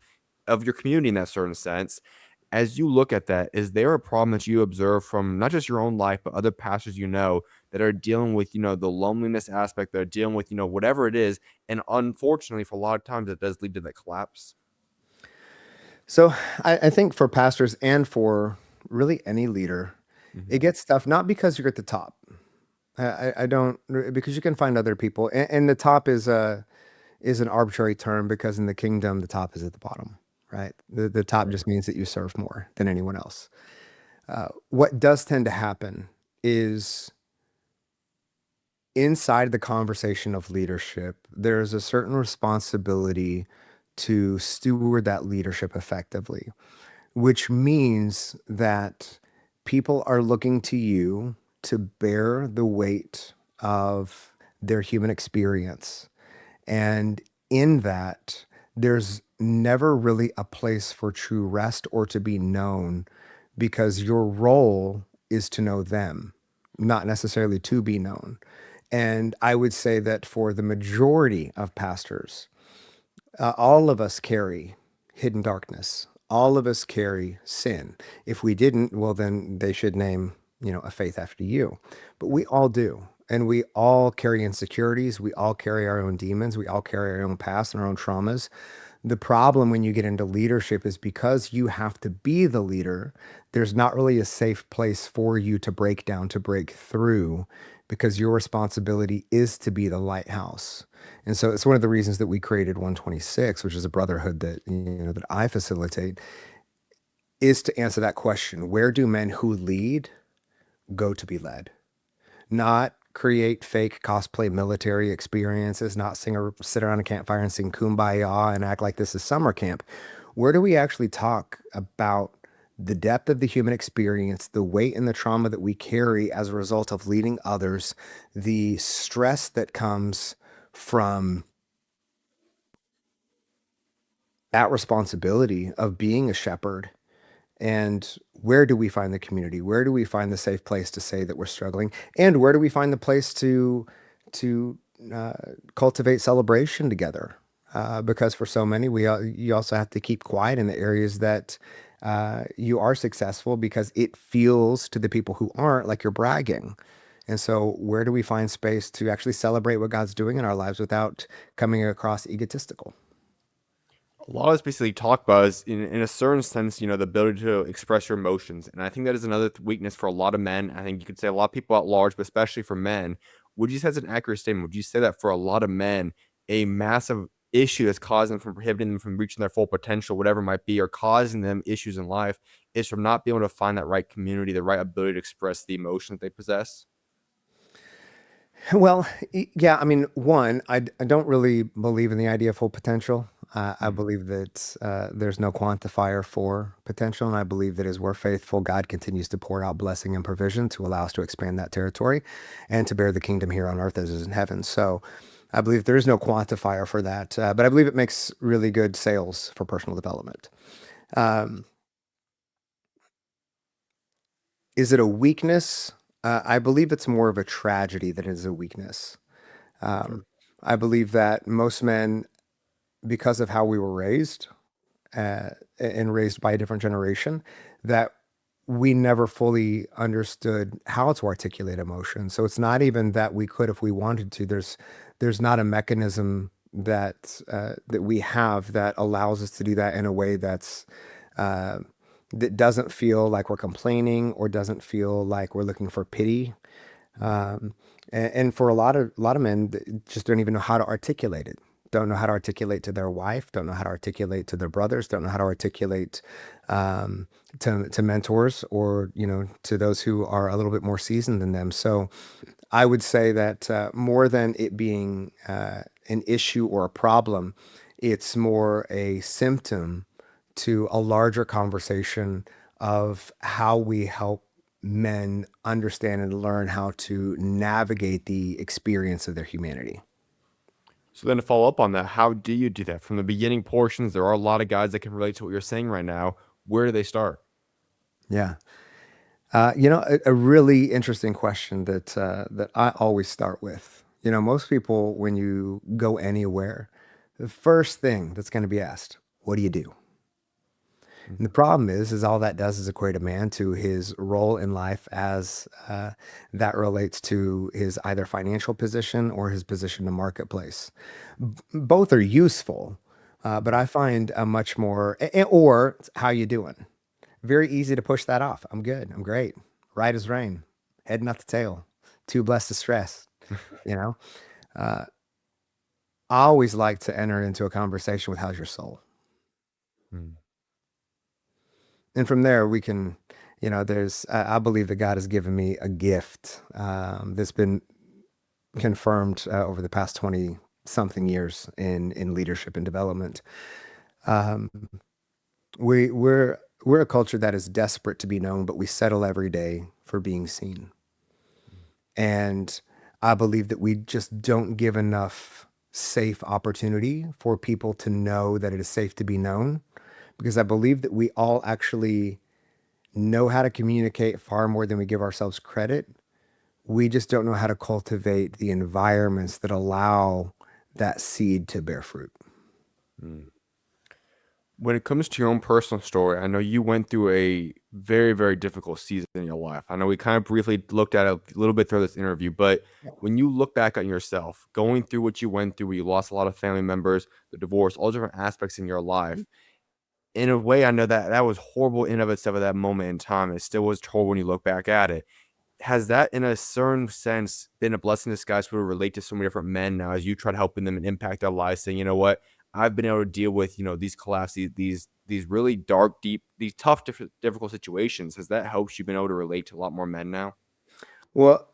B: your community in that certain sense. As you look at that, is there a problem that you observe from not just your own life, but other pastors that are dealing with, the loneliness aspect, that are dealing with, whatever it is? And unfortunately, for a lot of times, it does lead to that collapse.
A: So I think for pastors and for really any leader, it
B: Hmm.
A: gets tough not because you're at the top. I don't because you can find other people, and the top is an arbitrary term because in the kingdom the top is at the bottom, right? The top
B: Right.
A: just means that you serve more than anyone else. What does tend to happen is inside the conversation of leadership, there's a certain responsibility to steward that leadership effectively, which means that people are looking to you to bear the weight of their human experience. And in that, there's never really a place for true rest or to be known because your role is to know them, not necessarily to be known. And I would say that for the majority of pastors, all of us carry hidden darkness. All of us carry sin. If we didn't, well, then they should name, a faith after you. But we all do. And we all carry insecurities. We all carry our own demons. We all carry our own past and our own traumas. The problem when you get into leadership is because you have to be the leader, there's not really a safe place for you to break down, to break through, because your responsibility is to be the lighthouse. And so it's one of the reasons that we created 126, which is a brotherhood that that I facilitate, is to answer that question. Where do men who lead go to be led? Not create fake cosplay military experiences, not sit around a campfire and sing kumbaya and act like this is summer camp. Where do we actually talk about the depth of the human experience, the weight and the trauma that we carry as a result of leading others, the stress that comes from that responsibility of being a shepherd? And where do we find the community? Where do we find the safe place to say that we're struggling? And where do we find the place to uh, cultivate celebration together? Because for so many, you also have to keep quiet in the areas that you are successful, because it feels to the people who aren't like you're bragging. And so, where do we find space to actually celebrate what God's doing in our lives without coming across egotistical?
B: A lot of us basically talk about is in a certain sense, the ability to express your emotions. And I think that is another weakness for a lot of men. I think you could say a lot of people at large, but especially for men. Would you say that's an accurate statement? Would you say that for a lot of men, a massive issue that's causing them from prohibiting them from reaching their full potential, whatever it might be, or causing them issues in life, is from not being able to find that right community, the right ability to express the emotions they possess?
A: Well, yeah, I mean, one, I don't really believe in the idea of full potential. I
B: Mm.
A: believe that there's no quantifier for potential, and I believe that as we're faithful, God continues to pour out blessing and provision to allow us to expand that territory and to bear the kingdom here on earth as it is in heaven. So I believe there is no quantifier for that, but I believe it makes really good sales for personal development. Um, is it a weakness? I believe it's more of a tragedy than it is a weakness.
B: Sure.
A: Um, I believe that most men, because of how we were raised uh, and raised by a different generation, that we never fully understood how to articulate emotion. So it's not even that we could if we wanted to. There's not a mechanism that we have that allows us to do that in a way uh, that doesn't feel like we're complaining or doesn't feel like we're looking for pity. Um, and for a lot of men that just don't even know how to articulate it. Don't know how to articulate to their wife. Don't know how to articulate to their brothers. Don't know how to articulate um, to mentors, or to those who are a little bit more seasoned than them. So I would say that more than it being an issue or a problem, it's more a symptom to a larger conversation of how we help men understand and learn how to navigate the experience of their humanity.
B: So then to follow up on that, how do you do that? From the beginning portions, there are a lot of guys that can relate to what you're saying right now. Where do they start?
A: Yeah. A really interesting question that I always start with. Most people, when you go anywhere, the first thing that's going to be asked, what do you do? And the
B: Mhm.
A: problem is all that does is equate a man to his role in life as that relates to his either financial position or his position in the marketplace. Both are useful, but I find a much more, or how you doing? Very easy to push that off. I'm good. I'm great. Right as rain. Head not the tail. Too blessed to stress. You know, uh, I always like to enter into a conversation with how's your soul?
B: Mm.
A: And from there we can, I believe that God has given me a gift that's been confirmed over the past 20 something years in leadership and development. Um, we're a culture that is desperate to be known, but we settle every day for being seen. And I believe that we just don't give enough safe opportunity for people to know that it is safe to be known, because I believe that we all actually know how to communicate far more than we give ourselves credit. We just don't know how to cultivate the environments that allow that seed to bear fruit.
B: Mm. When it comes to your own personal story, I know you went through a very, very difficult season in your life. I know we kind of briefly looked at it a little bit through this interview, but when you look back on yourself, going through what you went through, where you lost a lot of family members, the divorce, all different aspects in your life, in a way, I know that that was horrible in of itself at that moment in time. It still was horrible when you look back at it. has that in a certain sense been a blessing in disguise to relate to so many different men now as you try to helping them and impact their lives, saying, you know what, I've been able to deal with, these collapse, these really dark, deep, these tough, difficult situations. Has that helped you been able to relate to a lot more men now?
A: Well,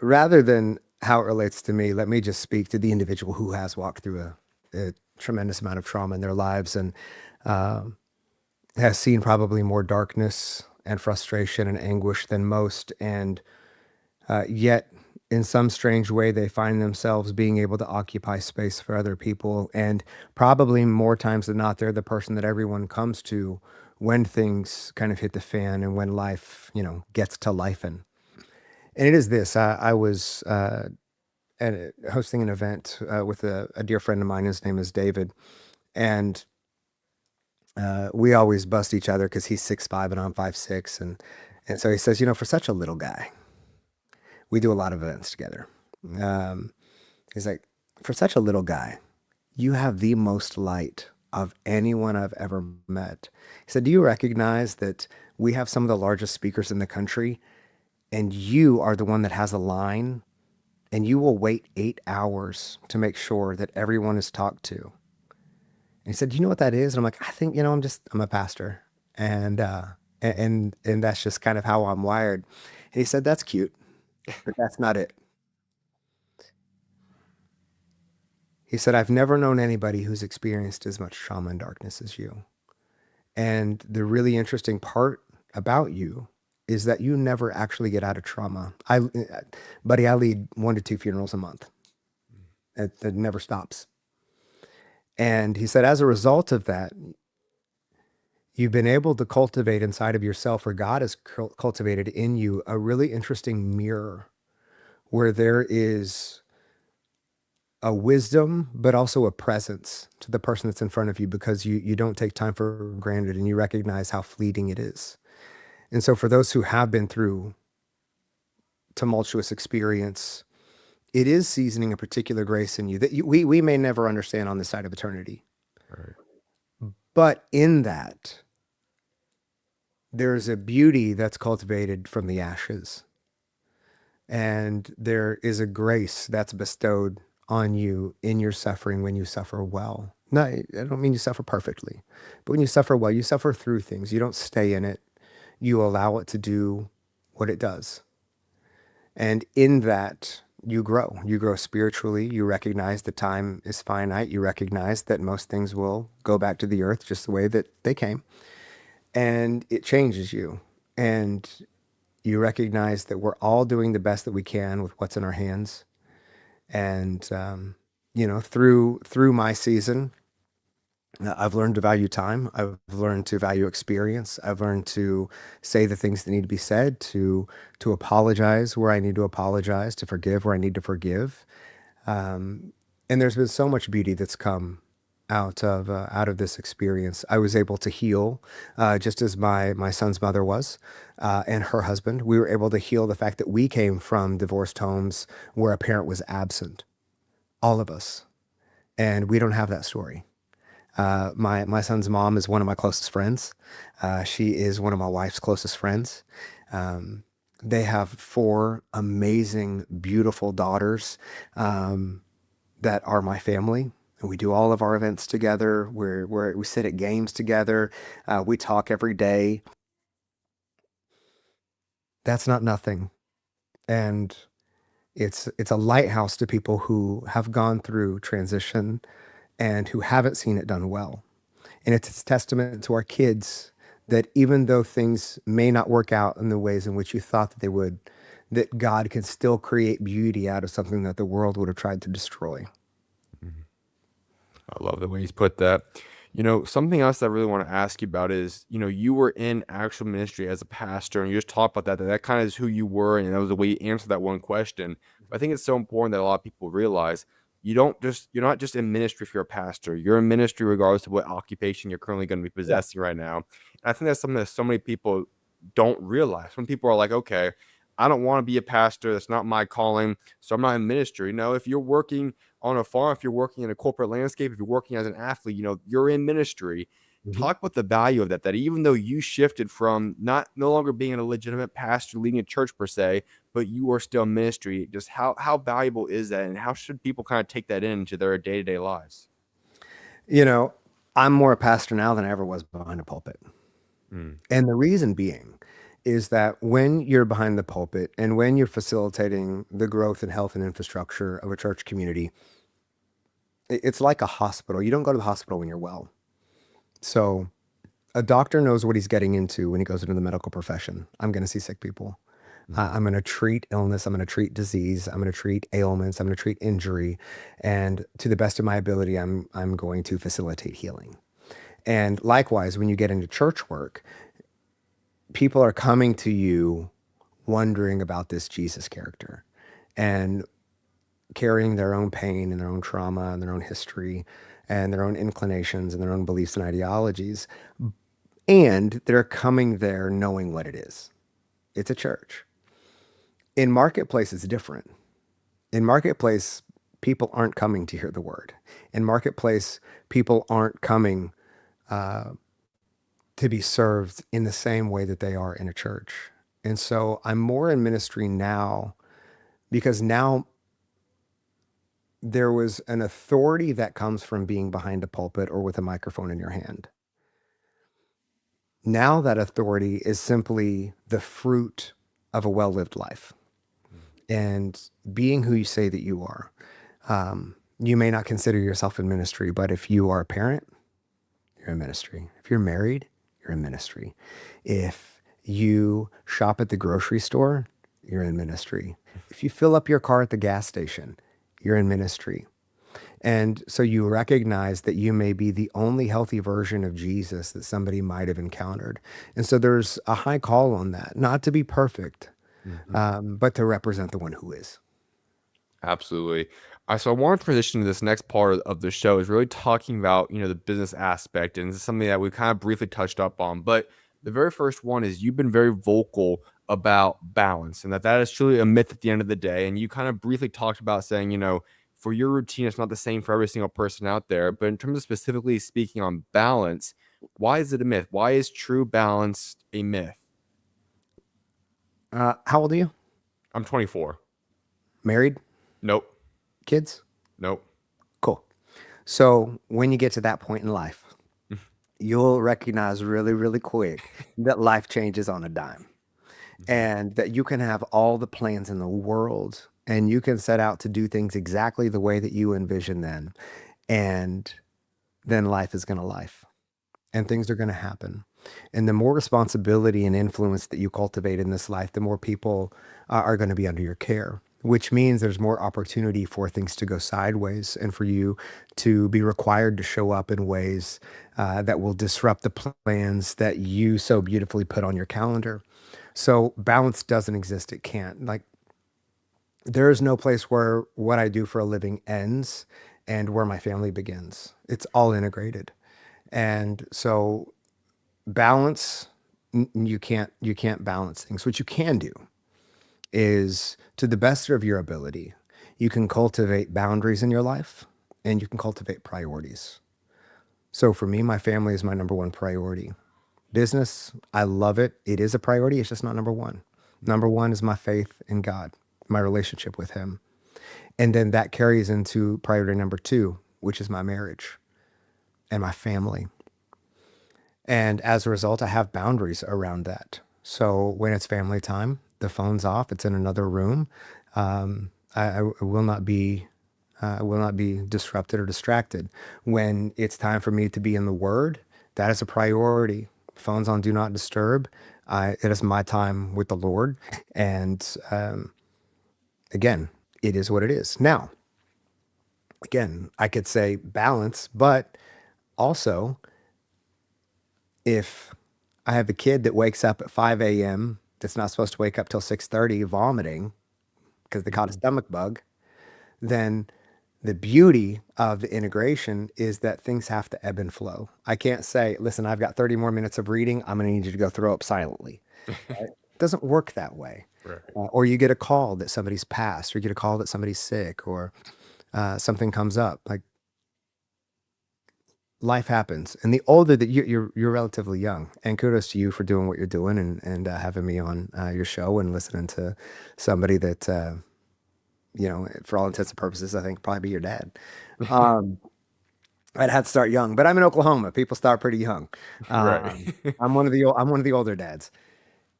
A: rather than how it relates to me, let me just speak to the individual who has walked through a tremendous amount of trauma in their lives and um, has seen probably more darkness and frustration and anguish than most. And yet, in some strange way, they find themselves being able to occupy space for other people. And probably more times than not, they're the person that everyone comes to when things kind of hit the fan and when life, gets to life. And it is this. I was hosting an event with a dear friend of mine. His name is David, and we always bust each other because he's 6'5" and I'm 5'6", and so he says, for such a little guy, we do a lot of events together. Um, he's like, for such a little guy, you have the most light of anyone I've ever met. He said, do you recognize that we have some of the largest speakers in the country, and you are the one that has a line and you will wait 8 hours to make sure that everyone is talked to. And he said, "Do you know what that is?" And I'm like, "I think, I'm a pastor. And, and that's just kind of how I'm wired." And he said, "That's cute, but that's not it." He said, "I've never known anybody who's experienced as much trauma and darkness as you. And the really interesting part about you is that you never actually get out of trauma. Buddy, I lead 1 to 2 funerals a month. It never stops." And he said, as a result of that, you've been able to cultivate inside of yourself, or God has cultivated in you, a really interesting mirror where there is a wisdom, but also a presence to the person that's in front of you because you don't take time for granted and you recognize how fleeting it is. And so, for those who have been through tumultuous experience, it is seasoning a particular grace in you that we may never understand on this side of eternity.
B: Right.
A: But in that, there's a beauty that's cultivated from the ashes. And there is a grace that's bestowed on you in your suffering when you suffer well. No, I don't mean you suffer perfectly, but when you suffer well, you suffer through things. You don't stay in it. You allow it to do what it does. And in that, you grow. You grow spiritually. You recognize that time is finite. You recognize that most things will go back to the earth just the way that they came. And it changes you. And you recognize that we're all doing the best that we can with what's in our hands. And through my season, I've learned to value time. I've learned to value experience. I've learned to say the things that need to be said, to apologize where I need to apologize, to forgive where I need to forgive. And there's been so much beauty that's come out of this experience. I was able to heal, just as my son's mother was, and her husband. We were able to heal the fact that we came from divorced homes where a parent was absent, all of us, and we don't have that story. My son's mom is one of my closest friends. She is one of my wife's closest friends. They have four amazing, beautiful daughters that are my family. And we do all of our events together. We sit at games together. We talk every day. That's not nothing. And it's a lighthouse to people who have gone through transition and who haven't seen it done well. And it's a testament to our kids that even though things may not work out in the ways in which you thought that they would, that God can still create beauty out of something that the world would have tried to destroy.
B: Mhm. I love the way he's put that. Something else that I really want to ask you about is, you were in actual ministry as a pastor, and you just talked about that kind of is who you were, and that was the way you answered that one question. But I think it's so important that a lot of people realize you're not just in ministry if you're a pastor. You're in ministry regardless of what occupation you're currently going to be
A: Yeah.
B: possessing right now. And I think that's something that so many people don't realize. When people are like, okay, I don't want to be a pastor. That's not my calling. So I'm not in ministry. No, if you're working on a farm, if you're working in a corporate landscape, if you're working as an athlete, you're in ministry.
A: Mhm.
B: Talk about the value of that, that even though you shifted from no longer being a legitimate pastor leading a church per se, but you are still ministry, just how valuable is that, and how should people kind of take that into their day-to-day lives?
A: You know, I'm more a pastor now than I ever was behind a pulpit.
B: Mm.
A: And the reason being is that when you're behind the pulpit and when you're facilitating the growth and health and infrastructure of a church community, it's like a hospital. You don't go to the hospital when you're well. So a doctor knows what he's getting into when he goes into the medical profession. I'm going to see sick people.
B: Mhm.
A: I'm going to treat illness. I'm going to treat disease. I'm going to treat ailments. I'm going to treat injury. And to the best of my ability, I'm going to facilitate healing. And likewise, when you get into church work, people are coming to you wondering about this Jesus character and carrying their own pain and their own trauma and their own history and their own inclinations and their own beliefs and ideologies. And they're coming there knowing what it is. It's a church. In marketplace, it's different. In marketplace, people aren't coming to hear the word. In marketplace, people aren't coming to be served in the same way that they are in a church. And so I'm more in ministry now because now there was an authority that comes from being behind a pulpit or with a microphone in your hand. Now that authority is simply the fruit of a well lived life and being who you say that you are. You may not consider yourself in ministry, but if you are a parent, you're in ministry. If you're married, you're in ministry. If you shop at the grocery store, you're in ministry. If you fill up your car at the gas station, you're in ministry. And so you recognize that you may be the only healthy version of Jesus that somebody might have encountered. And so there's a high call on that, not to be perfect,
B: Mhm.
A: but to represent the one who is.
B: Absolutely. So I want to transition to this next part of the show is really talking about, the business aspect. And this is something that we kind of briefly touched up on. But the very first one is you've been very vocal about balance and that is truly a myth at the end of the day. And you kind of briefly talked about saying, for your routine, it's not the same for every single person out there. But in terms of specifically speaking on balance, why is it a myth? Why is true balance a myth?
A: How old are you?
B: I'm 24.
A: Married?
B: Nope.
A: Kids?
B: Nope.
A: Cool. So when you get to that point in life, you'll recognize really, really quick that life changes on a dime
B: Mhm.
A: and that you can have all the plans in the world and you can set out to do things exactly the way that you envision them. And then life is going to life and things are going to happen. And the more responsibility and influence that you cultivate in this life, the more people are going to be under your care, which means there's more opportunity for things to go sideways and for you to be required to show up in ways that will disrupt the plans that you so beautifully put on your calendar. So balance doesn't exist. It can't. Like, there is no place where what I do for a living ends and where my family begins. It's all integrated. And so balance, you can't balance things. What you can do is, to the best of your ability, you can cultivate boundaries in your life and you can cultivate priorities. So for me, my family is my number one priority. Business, I love it. It is a priority. It's just not number one. Number one is my faith in God, my relationship with Him. And then that carries into priority number two, which is my marriage and my family. And as a result, I have boundaries around that. So when it's family time, the phone's off. It's in another room. I will not be disrupted or distracted. When it's time for me to be in the Word, that is a priority. Phone's on Do Not Disturb. It is my time with the Lord. And again, it is what it is. Now, again, I could say balance, but also if I have a kid that wakes up at 5 a.m. that's not supposed to wake up till 6:30 vomiting because they caught a
B: Mhm.
A: stomach bug, then the beauty of the integration is that things have to ebb and flow. I can't say, listen, I've got 30 more minutes of reading. I'm going to need you to go throw up silently. Right? It doesn't work that way.
B: Right.
A: Or you get a call that somebody's passed, or you get a call that somebody's sick, or something comes up. Like, life happens, and the older that you're relatively young, and kudos to you for doing what you're doing and having me on your show and listening to somebody that for all intents and purposes, I think probably be your dad. Um, I'd have to start young, but I'm in Oklahoma. People start pretty young.
B: Right.
A: I'm one of the older dads.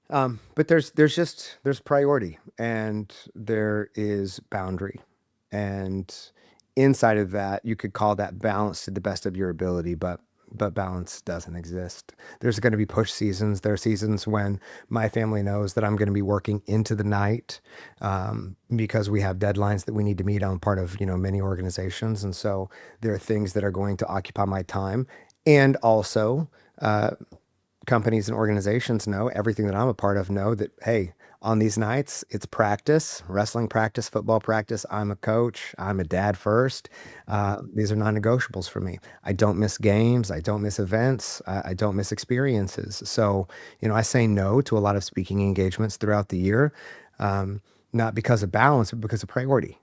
A: But there's priority and there is boundary. And inside of that, you could call that balance to the best of your ability, but balance doesn't exist. There's going to be push seasons. There are seasons when my family knows that I'm going to be working into the night because we have deadlines that we need to meet on part of many organizations, and so there are things that are going to occupy my time, and also companies and organizations know, everything that I'm a part of know that, hey, on these nights, it's practice, wrestling practice, football practice. I'm a coach. I'm a dad first. These are non-negotiables for me. I don't miss games. I don't miss events. I don't miss experiences. So, I say no to a lot of speaking engagements throughout the year, not because of balance, but because of priority.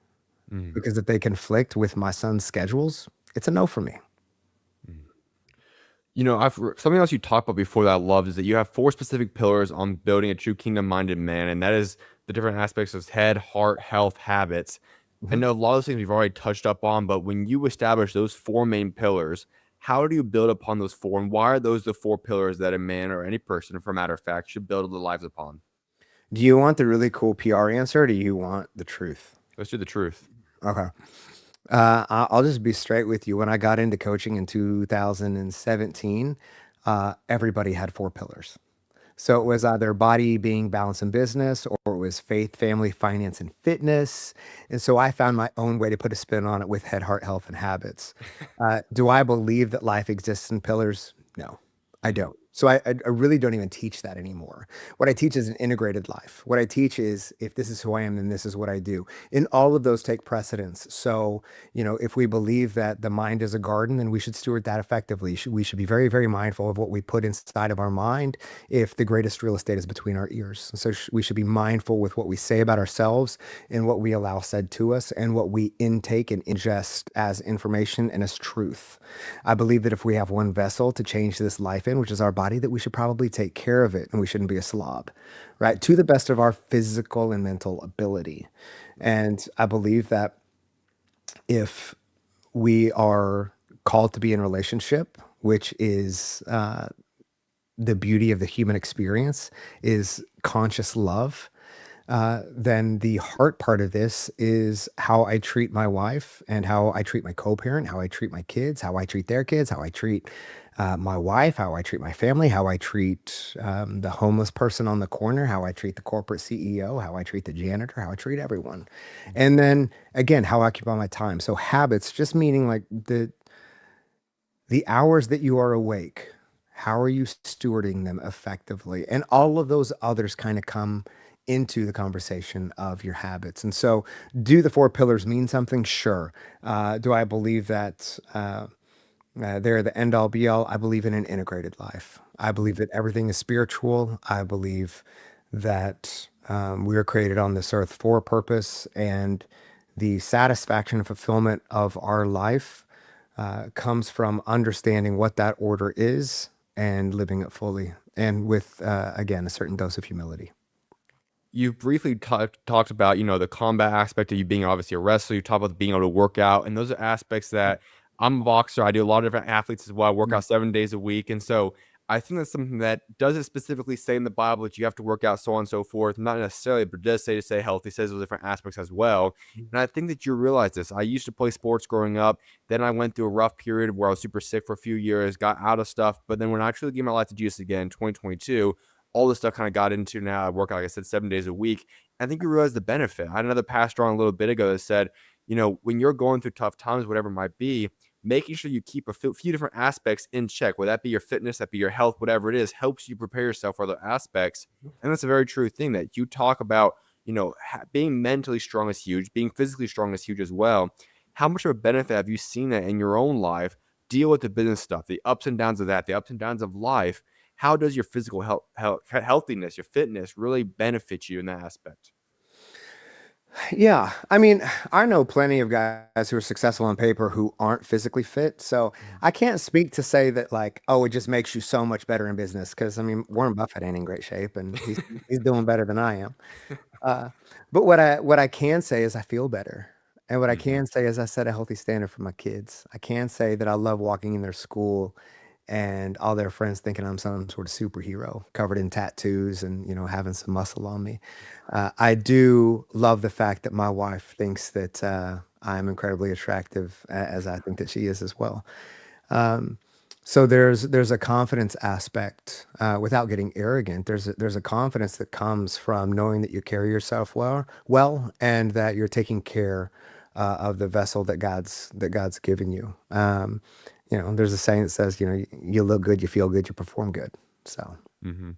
B: Mm.
A: Because if they conflict with my son's schedules, it's a no for me.
B: Something else you talked about before that I love is that you have four specific pillars on building a true kingdom-minded man, and that is the different aspects of head, heart, health, habits. I
A: Mhm.
B: know a lot of those things we've already touched up on, but when you establish those four main pillars, how do you build upon those four, and why are those the four pillars that a man or any person, for matter of fact, should build their lives upon?
A: Do you want the really cool PR answer, or do you want the truth?
B: Let's do the truth.
A: Okay. I'll just be straight with you. When I got into coaching in 2017, everybody had four pillars. So it was either body, being, balance, and business, or it was faith, family, finance, and fitness. And so I found my own way to put a spin on it with head, heart, health, and habits. Do I believe that life exists in pillars? No, I
B: Mm.
A: don't. So I really don't even teach that anymore. What I teach is an integrated life. What I teach is if this is who I am, then this is what I do. And all of those take precedence. So, if we believe that the mind is a garden, then we should steward that effectively. We should be very, very mindful of what we put inside of our mind if the greatest real estate is between our ears. So we should be mindful with what we say about ourselves and what we allow said to us and what we intake and ingest as information and as truth. I believe that if we have one vessel to change this life in, which is our body, that we should probably take care of it and we shouldn't be a slob, right? To the best of our physical and mental ability. And I believe that if we are called to be in relationship, which is the beauty of the human experience, is conscious love. Then the heart part of this is how I treat my wife and how I treat my co-parent, how I treat my kids, how I treat their kids, how I treat my wife, how I treat my family, how I treat the homeless person on the corner, how I treat the corporate CEO, how I treat the janitor, how I treat everyone. And then again, how I occupy my time. So habits, just meaning like the hours that you are awake, how are you stewarding them effectively? And all of those others kind of come into the conversation of your habits. And so, do the four pillars mean something? Sure. Do I believe that they're the end all be all? I believe in an integrated life. I believe that everything is spiritual. I believe that we were created on this earth for a purpose, and the satisfaction and fulfillment of our life comes from understanding what that order is and living it fully, and with again a certain dose of humility.
B: You briefly talked about, the combat aspect of you being obviously a wrestler. You talked about being able to work out, and those are aspects that I'm a boxer. I do a lot of different athletes as well. I work
A: Mm.
B: out 7 days a week, and so I think that's something that doesn't specifically say in the Bible that you have to work out, so on and so forth. Not necessarily, but it does say to stay healthy. It says those different aspects as well. And I think that you realize this. I used to play sports growing up. Then I went through a rough period where I was super sick for a few years, got out of stuff. But then when I actually gave my life to Jesus again in 2022, all this stuff kind of got into now. I work, like I said, 7 days a week. I think you realize the benefit. I had another pastor on a little bit ago that said, when you're going through tough times, whatever it might be, making sure you keep a few different aspects in check, whether that be your fitness, that be your health, whatever it is, helps you prepare yourself for other aspects. And that's a very true thing that you talk about, being mentally strong is huge, being physically strong is huge as well. How much of a benefit have you seen that in your own life? Deal with the business stuff, the ups and downs of that, the ups and downs of life. How does your physical healthiness, your fitness really benefit you in that aspect?
A: Yeah, I mean, I know plenty of guys who are successful on paper who aren't physically fit. So I can't speak to say that like, oh, it just makes you so much better in business. Because I mean, Warren Buffett ain't in great shape, and he's doing better than I am. Uh, but what I can say is I feel better, and what I
B: Hmm.
A: can say is I set a healthy standard for my kids. I can say that I love walking in their school and all their friends thinking I'm some sort of superhero covered in tattoos and having some muscle on me. I do love the fact that my wife thinks that I'm incredibly attractive, as I think that she is as well. Um, so there's a confidence aspect without getting arrogant. There's a confidence that comes from knowing that you carry yourself well, and that you're taking care of the vessel that God's given you. There's a saying that says, you look good, you feel good, you perform good. So.
B: Hmm.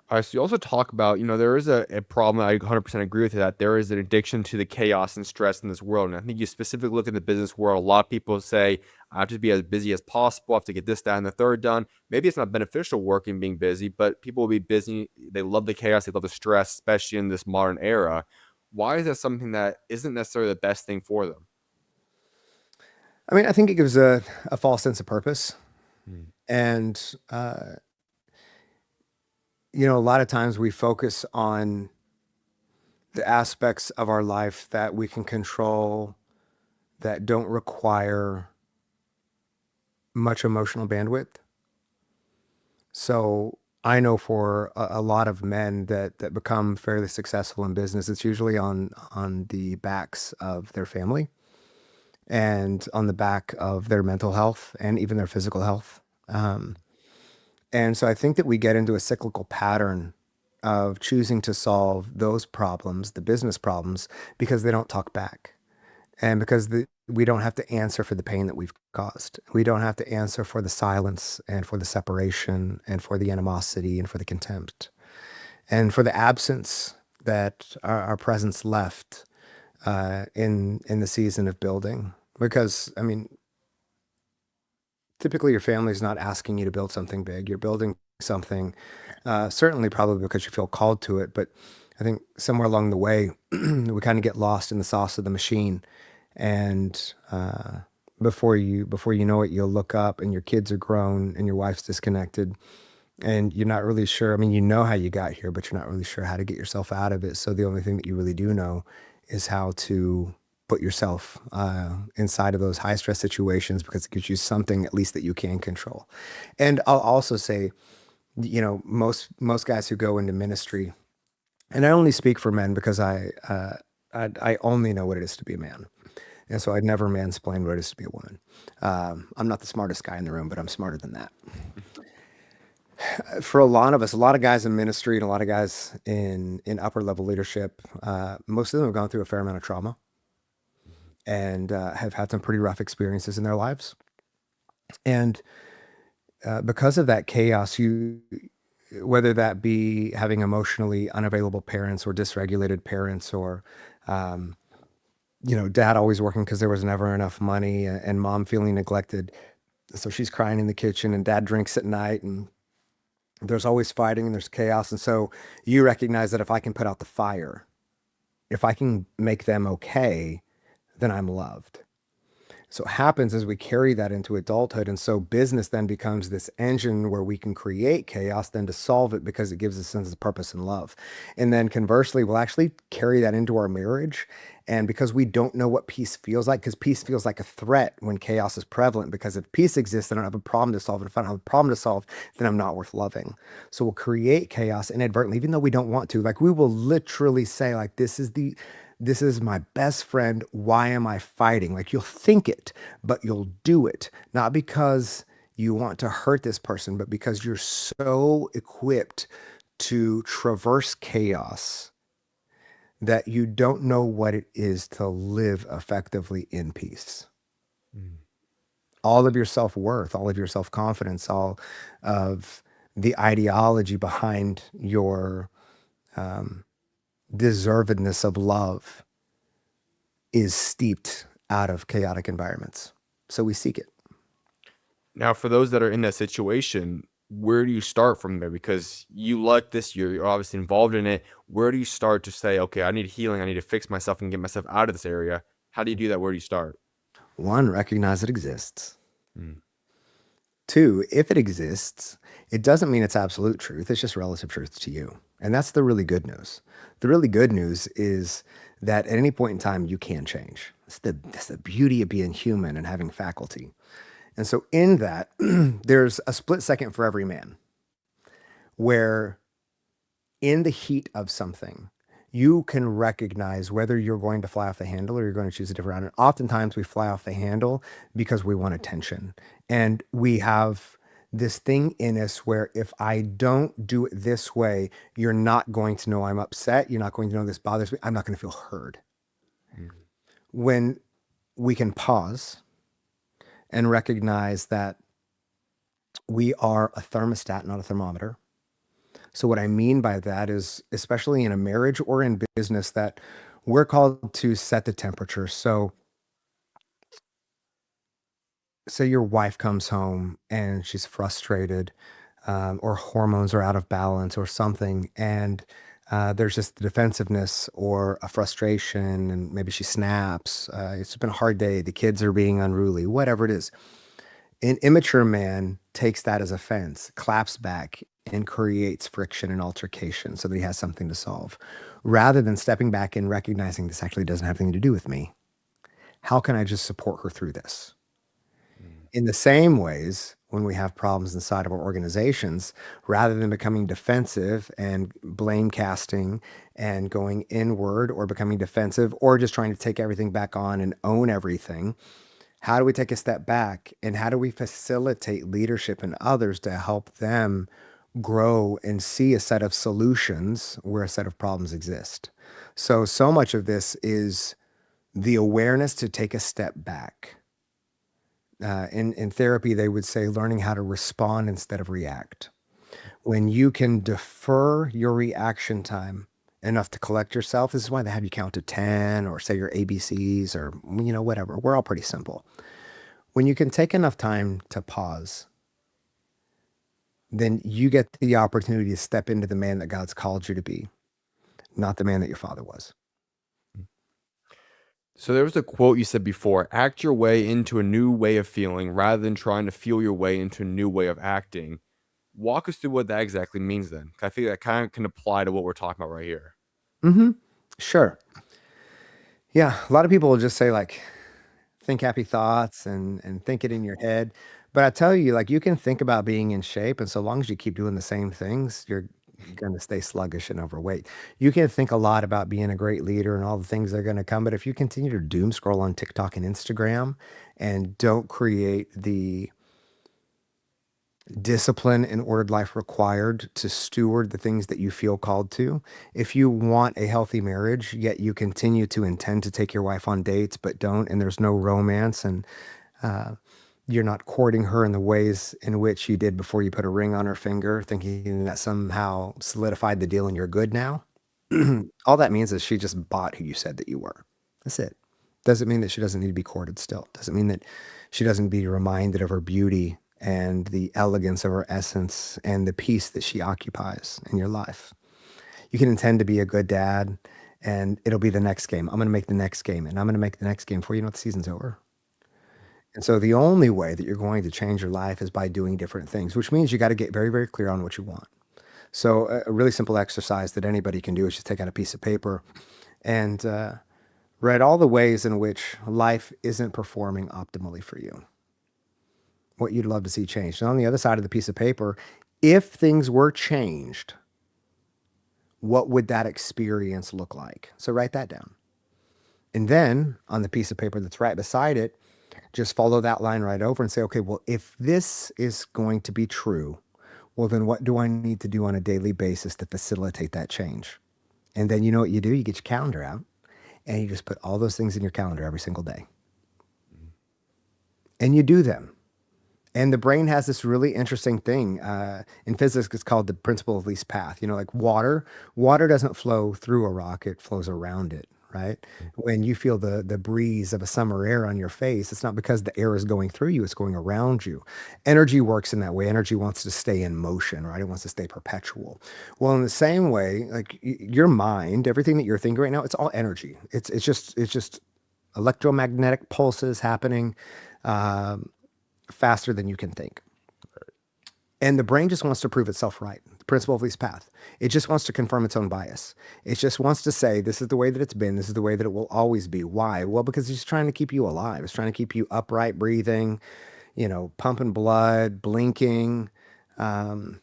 B: All right, so you also talk about, there is a problem. I 100% agree with you that there is an addiction to the chaos and stress in this world. And I think you specifically look at the business world. A lot of people say, I have to be as busy as possible. I have to get this, that, and the third done. Maybe it's not beneficial working, being busy, but people will be busy. They love the chaos. They love the stress, especially in this modern era. Why is that something that isn't necessarily the best thing for them?
A: I mean, I think it gives a false sense of purpose.
B: Mm.
A: And, a lot of times we focus on the aspects of our life that we can control that don't require much emotional bandwidth. So I know for a lot of men that become fairly successful in business, it's usually on the backs of their family and on the back of their mental health and even their physical health. Um, and so I think that we get into a cyclical pattern of choosing to solve those problems, the business problems, because they don't talk back. And because we don't have to answer for the pain that we've caused. We don't have to answer for the silence and for the separation and for the animosity and for the contempt and for the absence that our presence left in the season of building. Because I mean, typically your family's not asking you to build something big. You're building something, certainly probably because you feel called to it. But I think somewhere along the way, we kind of get lost in the sauce of the machine, and before you know it, you'll look up and your kids are grown and your wife's disconnected, and you're not really sure. I mean, you know how you got here, but you're not really sure how to get yourself out of it. So the only thing that you really do know is how to put yourself inside of those high stress situations because it gives you something at least that you can control. And I'll also say, most guys who go into ministry, and I only speak for men because I only know what it is to be a man. And so I'd never mansplain what it is to be a woman. I'm not the smartest guy in the room, but I'm smarter than that. For a lot of us, a lot of guys in ministry and a lot of guys in upper level leadership, most of them have gone through a fair amount of trauma and have had some pretty rough experiences in their lives. And because of that chaos, whether that be having emotionally unavailable parents or dysregulated parents, or dad always working because there was never enough money, and mom feeling neglected, so she's crying in the kitchen, and dad drinks at night, and there's always fighting and there's chaos. And so you recognize that if I can put out the fire, if I can make them okay, then I'm loved. So what happens is we carry that into adulthood. And so business then becomes this engine where we can create chaos then to solve it because it gives a sense of purpose and love. And then conversely, we'll actually carry that into our marriage. And because we don't know what peace feels like, because peace feels like a threat when chaos is prevalent, because if peace exists, then I don't have a problem to solve. And if I don't have a problem to solve, then I'm not worth loving. So we'll create chaos inadvertently, even though we don't want to. Like we will literally say, like, this is my best friend. Why am I fighting? Like you'll think it, but you'll do it. Not because you want to hurt this person, but because you're so equipped to traverse chaos that you don't know what it is to live effectively in peace.
B: Mm.
A: All of your self worth, all of your self confidence, all of the ideology behind your um, deservedness of love is steeped out of chaotic environments. So we seek it.
B: Now, for those that are in that situation, where do you start from there? Because you like this, you're obviously involved in it. Where do you start to say, okay, I need healing, I need to fix myself and get myself out of this area? How do you do that? Where do you start?
A: One, recognize it exists.
B: Mm.
A: Two, if it exists, it doesn't mean it's absolute truth. It's just relative truth to you. And that's the really good news. The really good news is that at any point in time, you can change. That's the beauty of being human and having faculty. And so, in that, there's a split second for every man where, in the heat of something, you can recognize whether you're going to fly off the handle or you're going to choose a different route. And oftentimes we fly off the handle because we want attention. And we have this thing in us where if I don't do it this way, you're not going to know I'm upset. You're not going to know this bothers me. I'm not going to feel heard.
B: Mm.
A: When we can pause and recognize that we are a thermostat, not a thermometer. So what I mean by that is, especially in a marriage or in business, that we're called to set the temperature. So say your wife comes home and she's frustrated, or hormones are out of balance or something, and there's just the defensiveness or a frustration, and maybe she snaps. It's been a hard day. The kids are being unruly, whatever it is. An immature man takes that as offense, claps back, and creates friction and altercation so that he has something to solve, rather than stepping back and recognizing this actually doesn't have anything to do with me. How can I just support her through this?
B: Mm.
A: In the same ways, when we have problems inside of our organizations, rather than becoming defensive and blame casting and going inward or becoming defensive or just trying to take everything back on and own everything, how do we take a step back and how do we facilitate leadership in others to help them grow and see a set of solutions where a set of problems exist? So much of this is the awareness to take a step back. In therapy, they would say learning how to respond instead of react. When you can defer your reaction time enough to collect yourself, this is why they have you count to 10 or say your ABCs or, whatever. We're all pretty simple. When you can take enough time to pause, then you get the opportunity to step into the man that God's called you to be, not the man that your father was.
B: So there was a quote you said before, act your way into a new way of feeling rather than trying to feel your way into a new way of acting. Walk us through what that exactly means then. 'Cause I think that kind of can apply to what we're talking about right here.
A: Mm-hmm. Sure. Yeah. A lot of people will just say, like, think happy thoughts and think it in your head. But I tell you, like, you can think about being in shape, and so long as you keep doing the same things, you're gonna stay sluggish and overweight. You can think a lot about being a great leader and all the things that are gonna come, but if you continue to doom scroll on TikTok and Instagram and don't create the discipline and ordered life required to steward the things that you feel called to. If you want a healthy marriage, yet you continue to intend to take your wife on dates, but don't, and there's no romance, and uh, you're not courting her in the ways in which you did before you put a ring on her finger, thinking that somehow solidified the deal and you're good now. All that means is she just bought who you said that you were. That's it. Doesn't mean that she doesn't need to be courted still. Doesn't mean that she doesn't be reminded of her beauty and the elegance of her essence and the peace that she occupies in your life. You can intend to be a good dad and it'll be the next game. I'm going to make the next game and I'm going to make the next game before you know the season's over. And so the only way that you're going to change your life is by doing different things, which means you got to get very, very clear on what you want. So a really simple exercise that anybody can do is just take out a piece of paper and write all the ways in which life isn't performing optimally for you, what you'd love to see changed. And on the other side of the piece of paper, if things were changed, what would that experience look like? So write that down. And then on the piece of paper that's right beside it, just follow that line right over and say, okay, well, if this is going to be true, well, then what do I need to do on a daily basis to facilitate that change? And then you know what you do? You get your calendar out and you just put all those things in your calendar every single day. And you do them. And the brain has this really interesting thing. In physics, it's called the principle of least path. Like water doesn't flow through a rock, it flows around it, right? When you feel the breeze of a summer air on your face, it's not because the air is going through you, it's going around you. Energy works in that way. Energy wants to stay in motion, right? It wants to stay perpetual. Well, in the same way, like your mind, everything that you're thinking right now, it's all energy. It's just electromagnetic pulses happening um, faster than you can think. And the brain just wants to prove itself right. The principle of least path. It just wants to confirm its own bias. It just wants to say, this is the way that it's been. This is the way that it will always be. Why? Well, because it's trying to keep you alive. It's trying to keep you upright, breathing, pumping blood, blinking, um,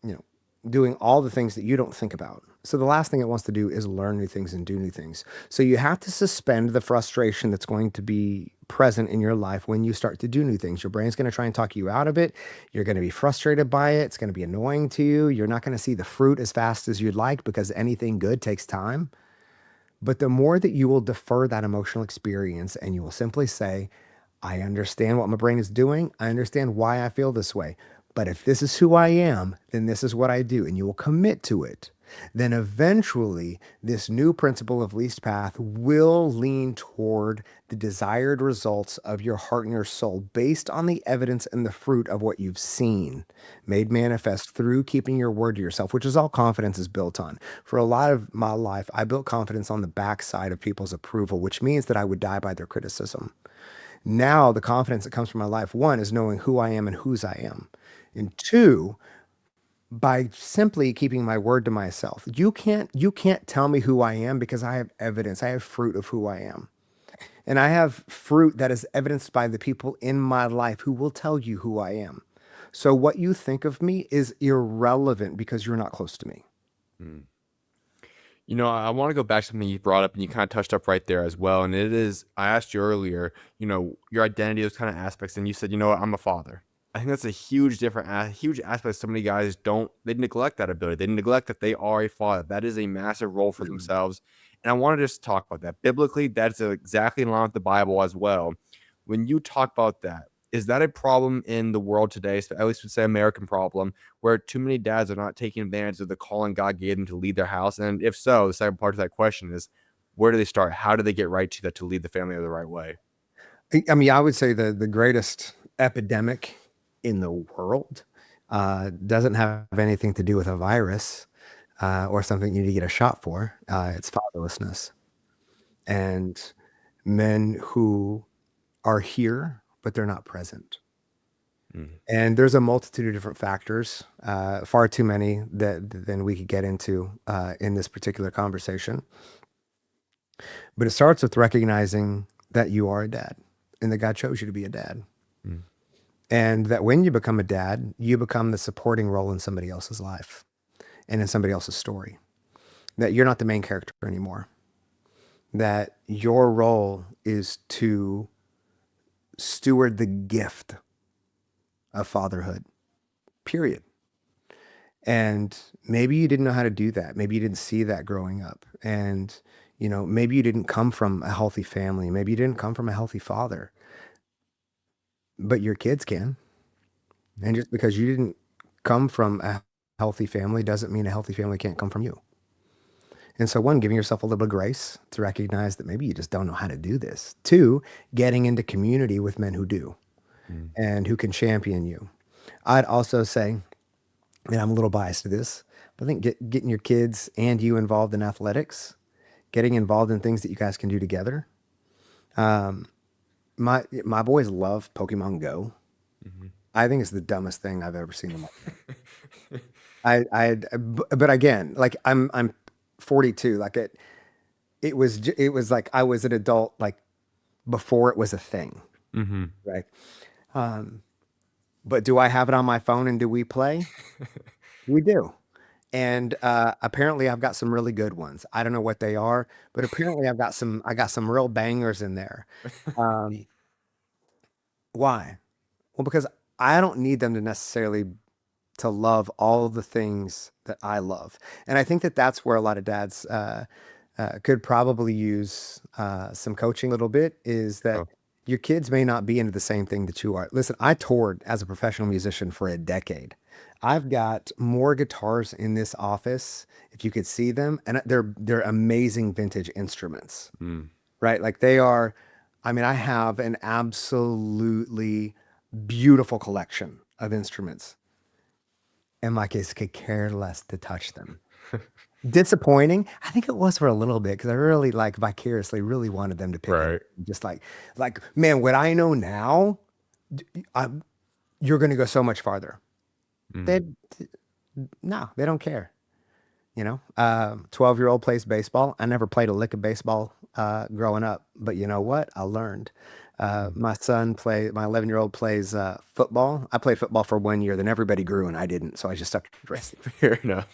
A: you know, doing all the things that you don't think about. So the last thing it wants to do is learn new things and do new things. So you have to suspend the frustration that's going to be present in your life when you start to do new things. Your brain's going to try and talk you out of it. You're going to be frustrated by it. It's going to be annoying to you. You're not going to see the fruit as fast as you'd like because anything good takes time. But the more that you will defer that emotional experience and you will simply say, I understand what my brain is doing. I understand why I feel this way. But if this is who I am, then this is what I do. And you will commit to it. Then eventually, this new principle of least path will lean toward the desired results of your heart and your soul based on the evidence and the fruit of what you've seen made manifest through keeping your word to yourself, which is all confidence is built on. For a lot of my life, I built confidence on the backside of people's approval, which means that I would die by their criticism. Now, the confidence that comes from my life, one, is knowing who I am and whose I am. And two, by simply keeping my word to myself. You can't tell me who I am because I have evidence. I have fruit of who I am. And I have fruit that is evidenced by the people in my life who will tell you who I am. So what you think of me is irrelevant because you're not close to me.
B: Mm. I want to go back to something you brought up and you kind of touched up right there as well. And it is, I asked you earlier, your identity, those kind of aspects, and you said, I'm a father. I think that's a huge aspect. So many guys they neglect that ability. They neglect that they are a father. That is a massive role for themselves. And I want to just talk about that. Biblically, that's exactly in line with the Bible as well. When you talk about that, is that a problem in the world today? At least we'd say American problem, where too many dads are not taking advantage of the calling God gave them to lead their house? And if so, the second part of that question is, where do they start? How do they get right to that to lead the family the right way?
A: I mean, I would say the greatest epidemic in the world doesn't have anything to do with a virus or something you need to get a shot for. It's fatherlessness and men who are here, but they're not present.
B: Mm.
A: And there's a multitude of different factors, far too many than we could get into in this particular conversation. But it starts with recognizing that you are a dad and that God chose you to be a dad.
B: Mm.
A: And that when you become a dad, you become the supporting role in somebody else's life and in somebody else's story. That you're not the main character anymore. That your role is to steward the gift of fatherhood, period. And maybe you didn't know how to do that. Maybe you didn't see that growing up. And, maybe you didn't come from a healthy family. Maybe you didn't come from a healthy father, but your kids can. And just because you didn't come from a healthy family doesn't mean a healthy family can't come from you. And so, one, giving yourself a little bit of grace to recognize that maybe you just don't know how to do this. Two, getting into community with men who do
B: Mm.
A: and who can champion you. I'd also say, and I'm a little biased to this, but I think getting your kids and you involved in athletics, getting involved in things that you guys can do together. Um, my boys love Pokemon Go.
B: Mhm.
A: I think it's the dumbest thing I've ever seen in my but again, like I'm 42. Like it was like I was an adult like before it was a thing,
B: Mhm.
A: right? Um, but do I have it on my phone and do we play? We do. And apparently I've got some really good ones. I don't know what they are, but apparently I got some real bangers in there. Um, why? Well, because I don't need them to necessarily to love all of the things that I love. And I think that that's where a lot of dads could probably use some coaching a little bit is that
B: Oh.
A: your kids may not be into the same thing that you are. Listen, I toured as a professional musician for a decade. I've got more guitars in this office, if you could see them, and they're amazing vintage instruments,
B: Mm.
A: right? Like they are, I mean, I have an absolutely beautiful collection of instruments, and my kids could care less to touch them. Disappointing. I think it was for a little bit because I really like vicariously really wanted them to pick it.
B: Right.
A: Just like man, what I know now, I, you're going to go so much farther.
B: Mm.
A: They no, they don't care. 12-year-old plays baseball. I never played a lick of baseball growing up, but you know what? I learned.
B: Mm.
A: My 11-year-old plays football. I played football for 1 year, then everybody grew and I didn't, so I just stuck to the rest.
B: Fair enough.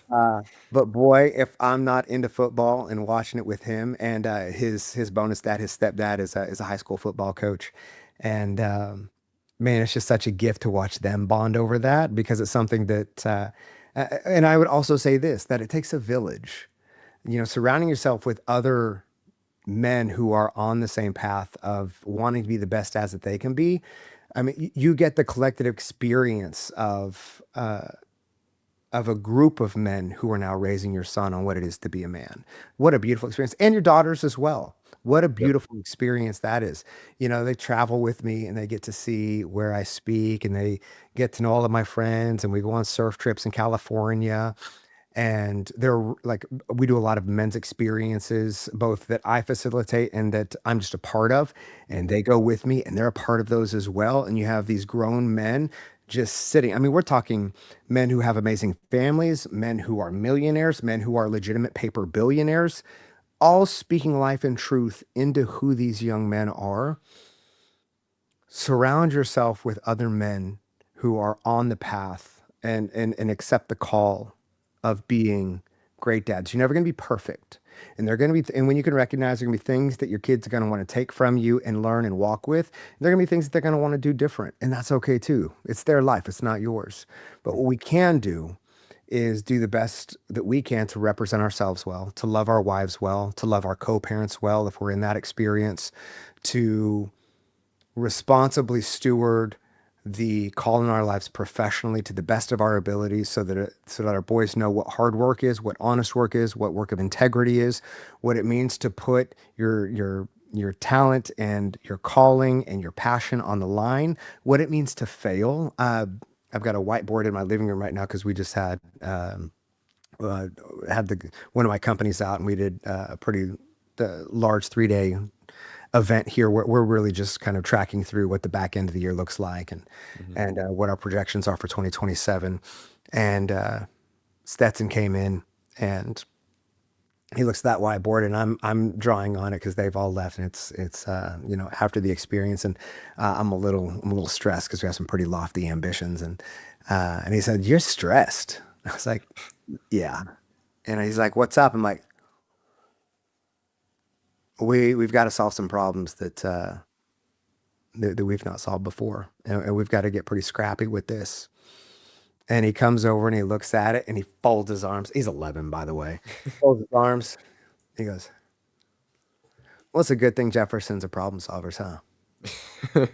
A: But boy, if I'm not into football and watching it with him and his bonus dad, his stepdad is a high school football coach, and man, it's just such a gift to watch them bond over that because it's something that. And I would also say this that it takes a village. Surrounding yourself with other men who are on the same path of wanting to be the best as that they can be. I mean, you get the collective experience of a group of men who are now raising your son on what it is to be a man. What a beautiful experience. And your daughters as well. What a
B: Yep.
A: beautiful experience that is. They travel with me and they get to see where I speak and they get to know all of my friends and we go on surf trips in California. And they're like, we do a lot of men's experiences, both that I facilitate and that I'm just a part of. And they go with me and they're a part of those as well. And you have these grown men just sitting. I mean, we're talking men who have amazing families, men who are millionaires, men who are legitimate paper billionaires, all speaking life and truth into who these young men are. Surround yourself with other men who are on the path and accept the call of being great dads. You're never going to be perfect. And they're going to be, and when you can recognize there are going to be things that your kids are going to want to take from you and learn and walk with, there are going to be things that they're going to want to do different. And that's okay too. It's their life, it's not yours. But what we can do is do the best that we can to represent ourselves well, to love our wives well, to love our co parents well, if we're in that experience, to responsibly steward the call in our lives professionally to the best of our abilities so that our boys know what hard work is, what honest work is, what work of integrity is, what it means to put your talent and your calling and your passion on the line, what it means to fail. I've got a whiteboard in my living room right now because we just uh, had the one of my companies out and we did a pretty large 3-day event here where we're really just kind of tracking through what the back end of the year looks like and
B: Mhm.
A: and what our projections are for 2027. And Stetson came in and he looks at that whiteboard and I'm drawing on it because they've all left and it's after the experience and I'm a little stressed because we have some pretty lofty ambitions and he said, "You're stressed." I was like, "Yeah." And he's like, "What's up?" I'm like, we've got to solve some problems that we've not solved before. And we've got to get pretty scrappy with this. And he comes over and he looks at it and he folds his arms. He's 11, by the way. Folds his arms. He goes, "Well, it's a good thing Jefferson's a problem solver, huh?"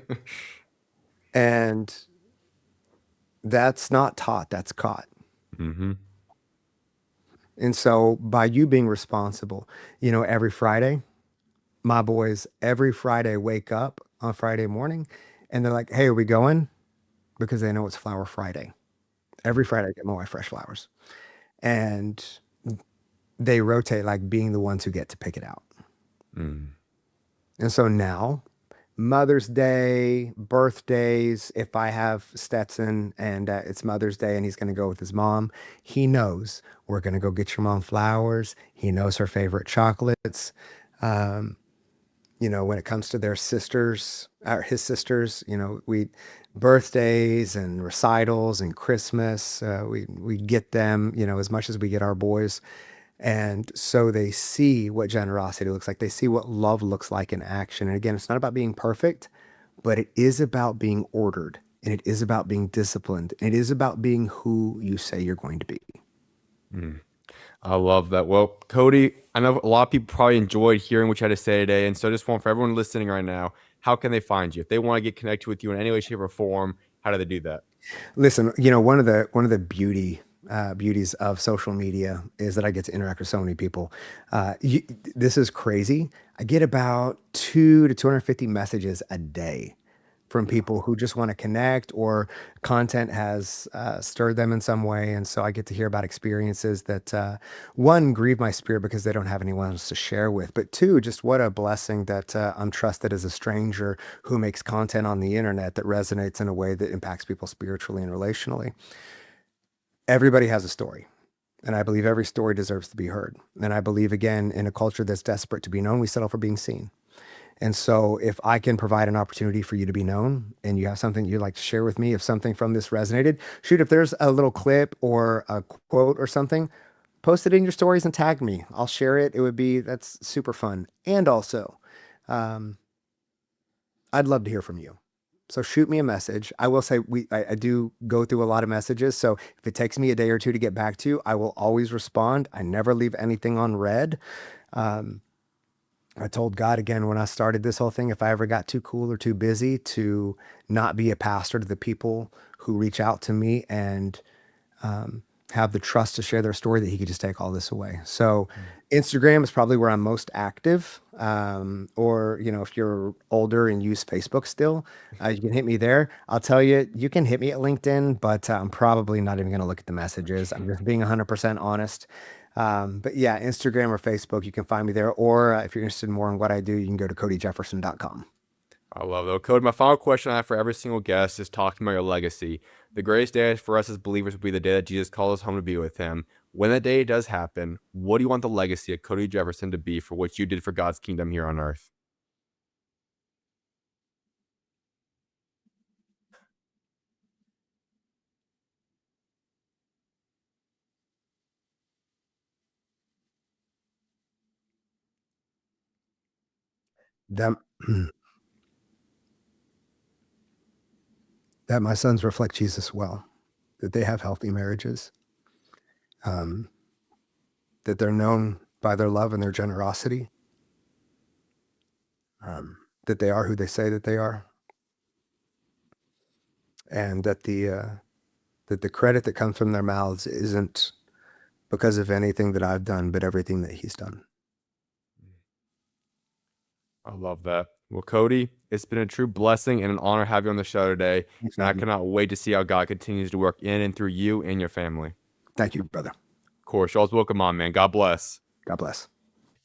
A: And that's not taught, that's caught.
B: Mm-hmm.
A: And so by you being responsible, every Friday, my boys every Friday wake up on Friday morning and they're like, "Hey, are we going?" Because they know it's Flower Friday. Every Friday I get my wife fresh flowers. And they rotate like being the ones who get to pick it out.
B: Mm.
A: And so now, Mother's Day, birthdays, if I have Stetson and it's Mother's Day and he's going to go with his mom, he knows we're going to go get your mom flowers. He knows her favorite chocolates. Um, when it comes to their sisters, or his sisters, we birthdays and recitals and Christmas, we get them, as much as we get our boys. And so they see what generosity looks like. They see what love looks like in action. And again, it's not about being perfect, but it is about being ordered and it is about being disciplined. And it is about being who you say you're going to be.
B: Mm. I love that. Well, Cody, I know a lot of people probably enjoyed hearing what you had to say today. And so I just want for everyone listening right now, how can they find you? If they want to get connected with you in any way, shape, or form, how do they do that?
A: Listen, one of the beauties of social media is that I get to interact with so many people. This is crazy. I get about 250 messages a day from people who just want to connect, or content has stirred them in some way. And so I get to hear about experiences that, one, grieve my spirit because they don't have anyone else to share with, but two, just what a blessing that I'm trusted as a stranger who makes content on the internet that resonates in a way that impacts people spiritually and relationally. Everybody has a story. And I believe every story deserves to be heard. And I believe, again, in a culture that's desperate to be known, we settle for being seen. And so, if I can provide an opportunity for you to be known and you have something you'd like to share with me, if something from this resonated, shoot, if there's a little clip or a quote or something, post it in your stories and tag me. I'll share it. That's super fun. And also, um, I'd love to hear from you. So shoot me a message. I will say I do go through a lot of messages. So if it takes me a day or two to get back to you, I will always respond. I never leave anything on read. Um, I told God again when I started this whole thing, if I ever got too cool or too busy to not be a pastor to the people who reach out to me and um, have the trust to share their story, that He could just take all this away. So Instagram is probably where I'm most active. Or, if you're older and use Facebook still, you can hit me there. I'll tell you, you can hit me at LinkedIn, but I'm probably not even going to look at the messages. I'm just being 100% honest. But yeah, Instagram or Facebook, you can find me there. Or if you're interested more in what I do, you can go to codyjefferson.com.
B: I love it. Cody, my final question I have for every single guest is talking about your legacy. The greatest day for us as believers will be the day that Jesus calls us home to be with Him. When that day does happen, what do you want the legacy of Cody Jefferson to be for what you did for God's kingdom here on earth?
A: That, that my sons reflect Jesus well, that they have healthy marriages, um, that they're known by their love and their generosity, that they are who they say that they are, and that the credit that comes from their mouths isn't because of anything that I've done, but everything that He's done.
B: I love that. Well, Cody, it's been a true blessing and an honor to have you on the show today.
A: Thanks,
B: And I
A: man.
B: cannot wait to see how God continues to work in and through you and your family.
A: Thank you, brother.
B: Of course, y'all's welcome on, man. God bless.
A: God bless.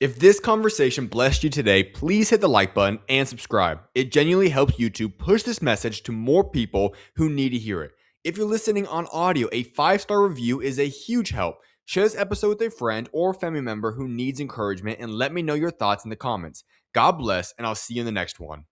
B: If this conversation blessed you today, please hit the like button and subscribe. It genuinely helps YouTube push this message to more people who need to hear it. If you're listening on audio, a 5-star review is a huge help. Share this episode with a friend or family member who needs encouragement and let me know your thoughts in the comments. God bless, and I'll see you in the next one.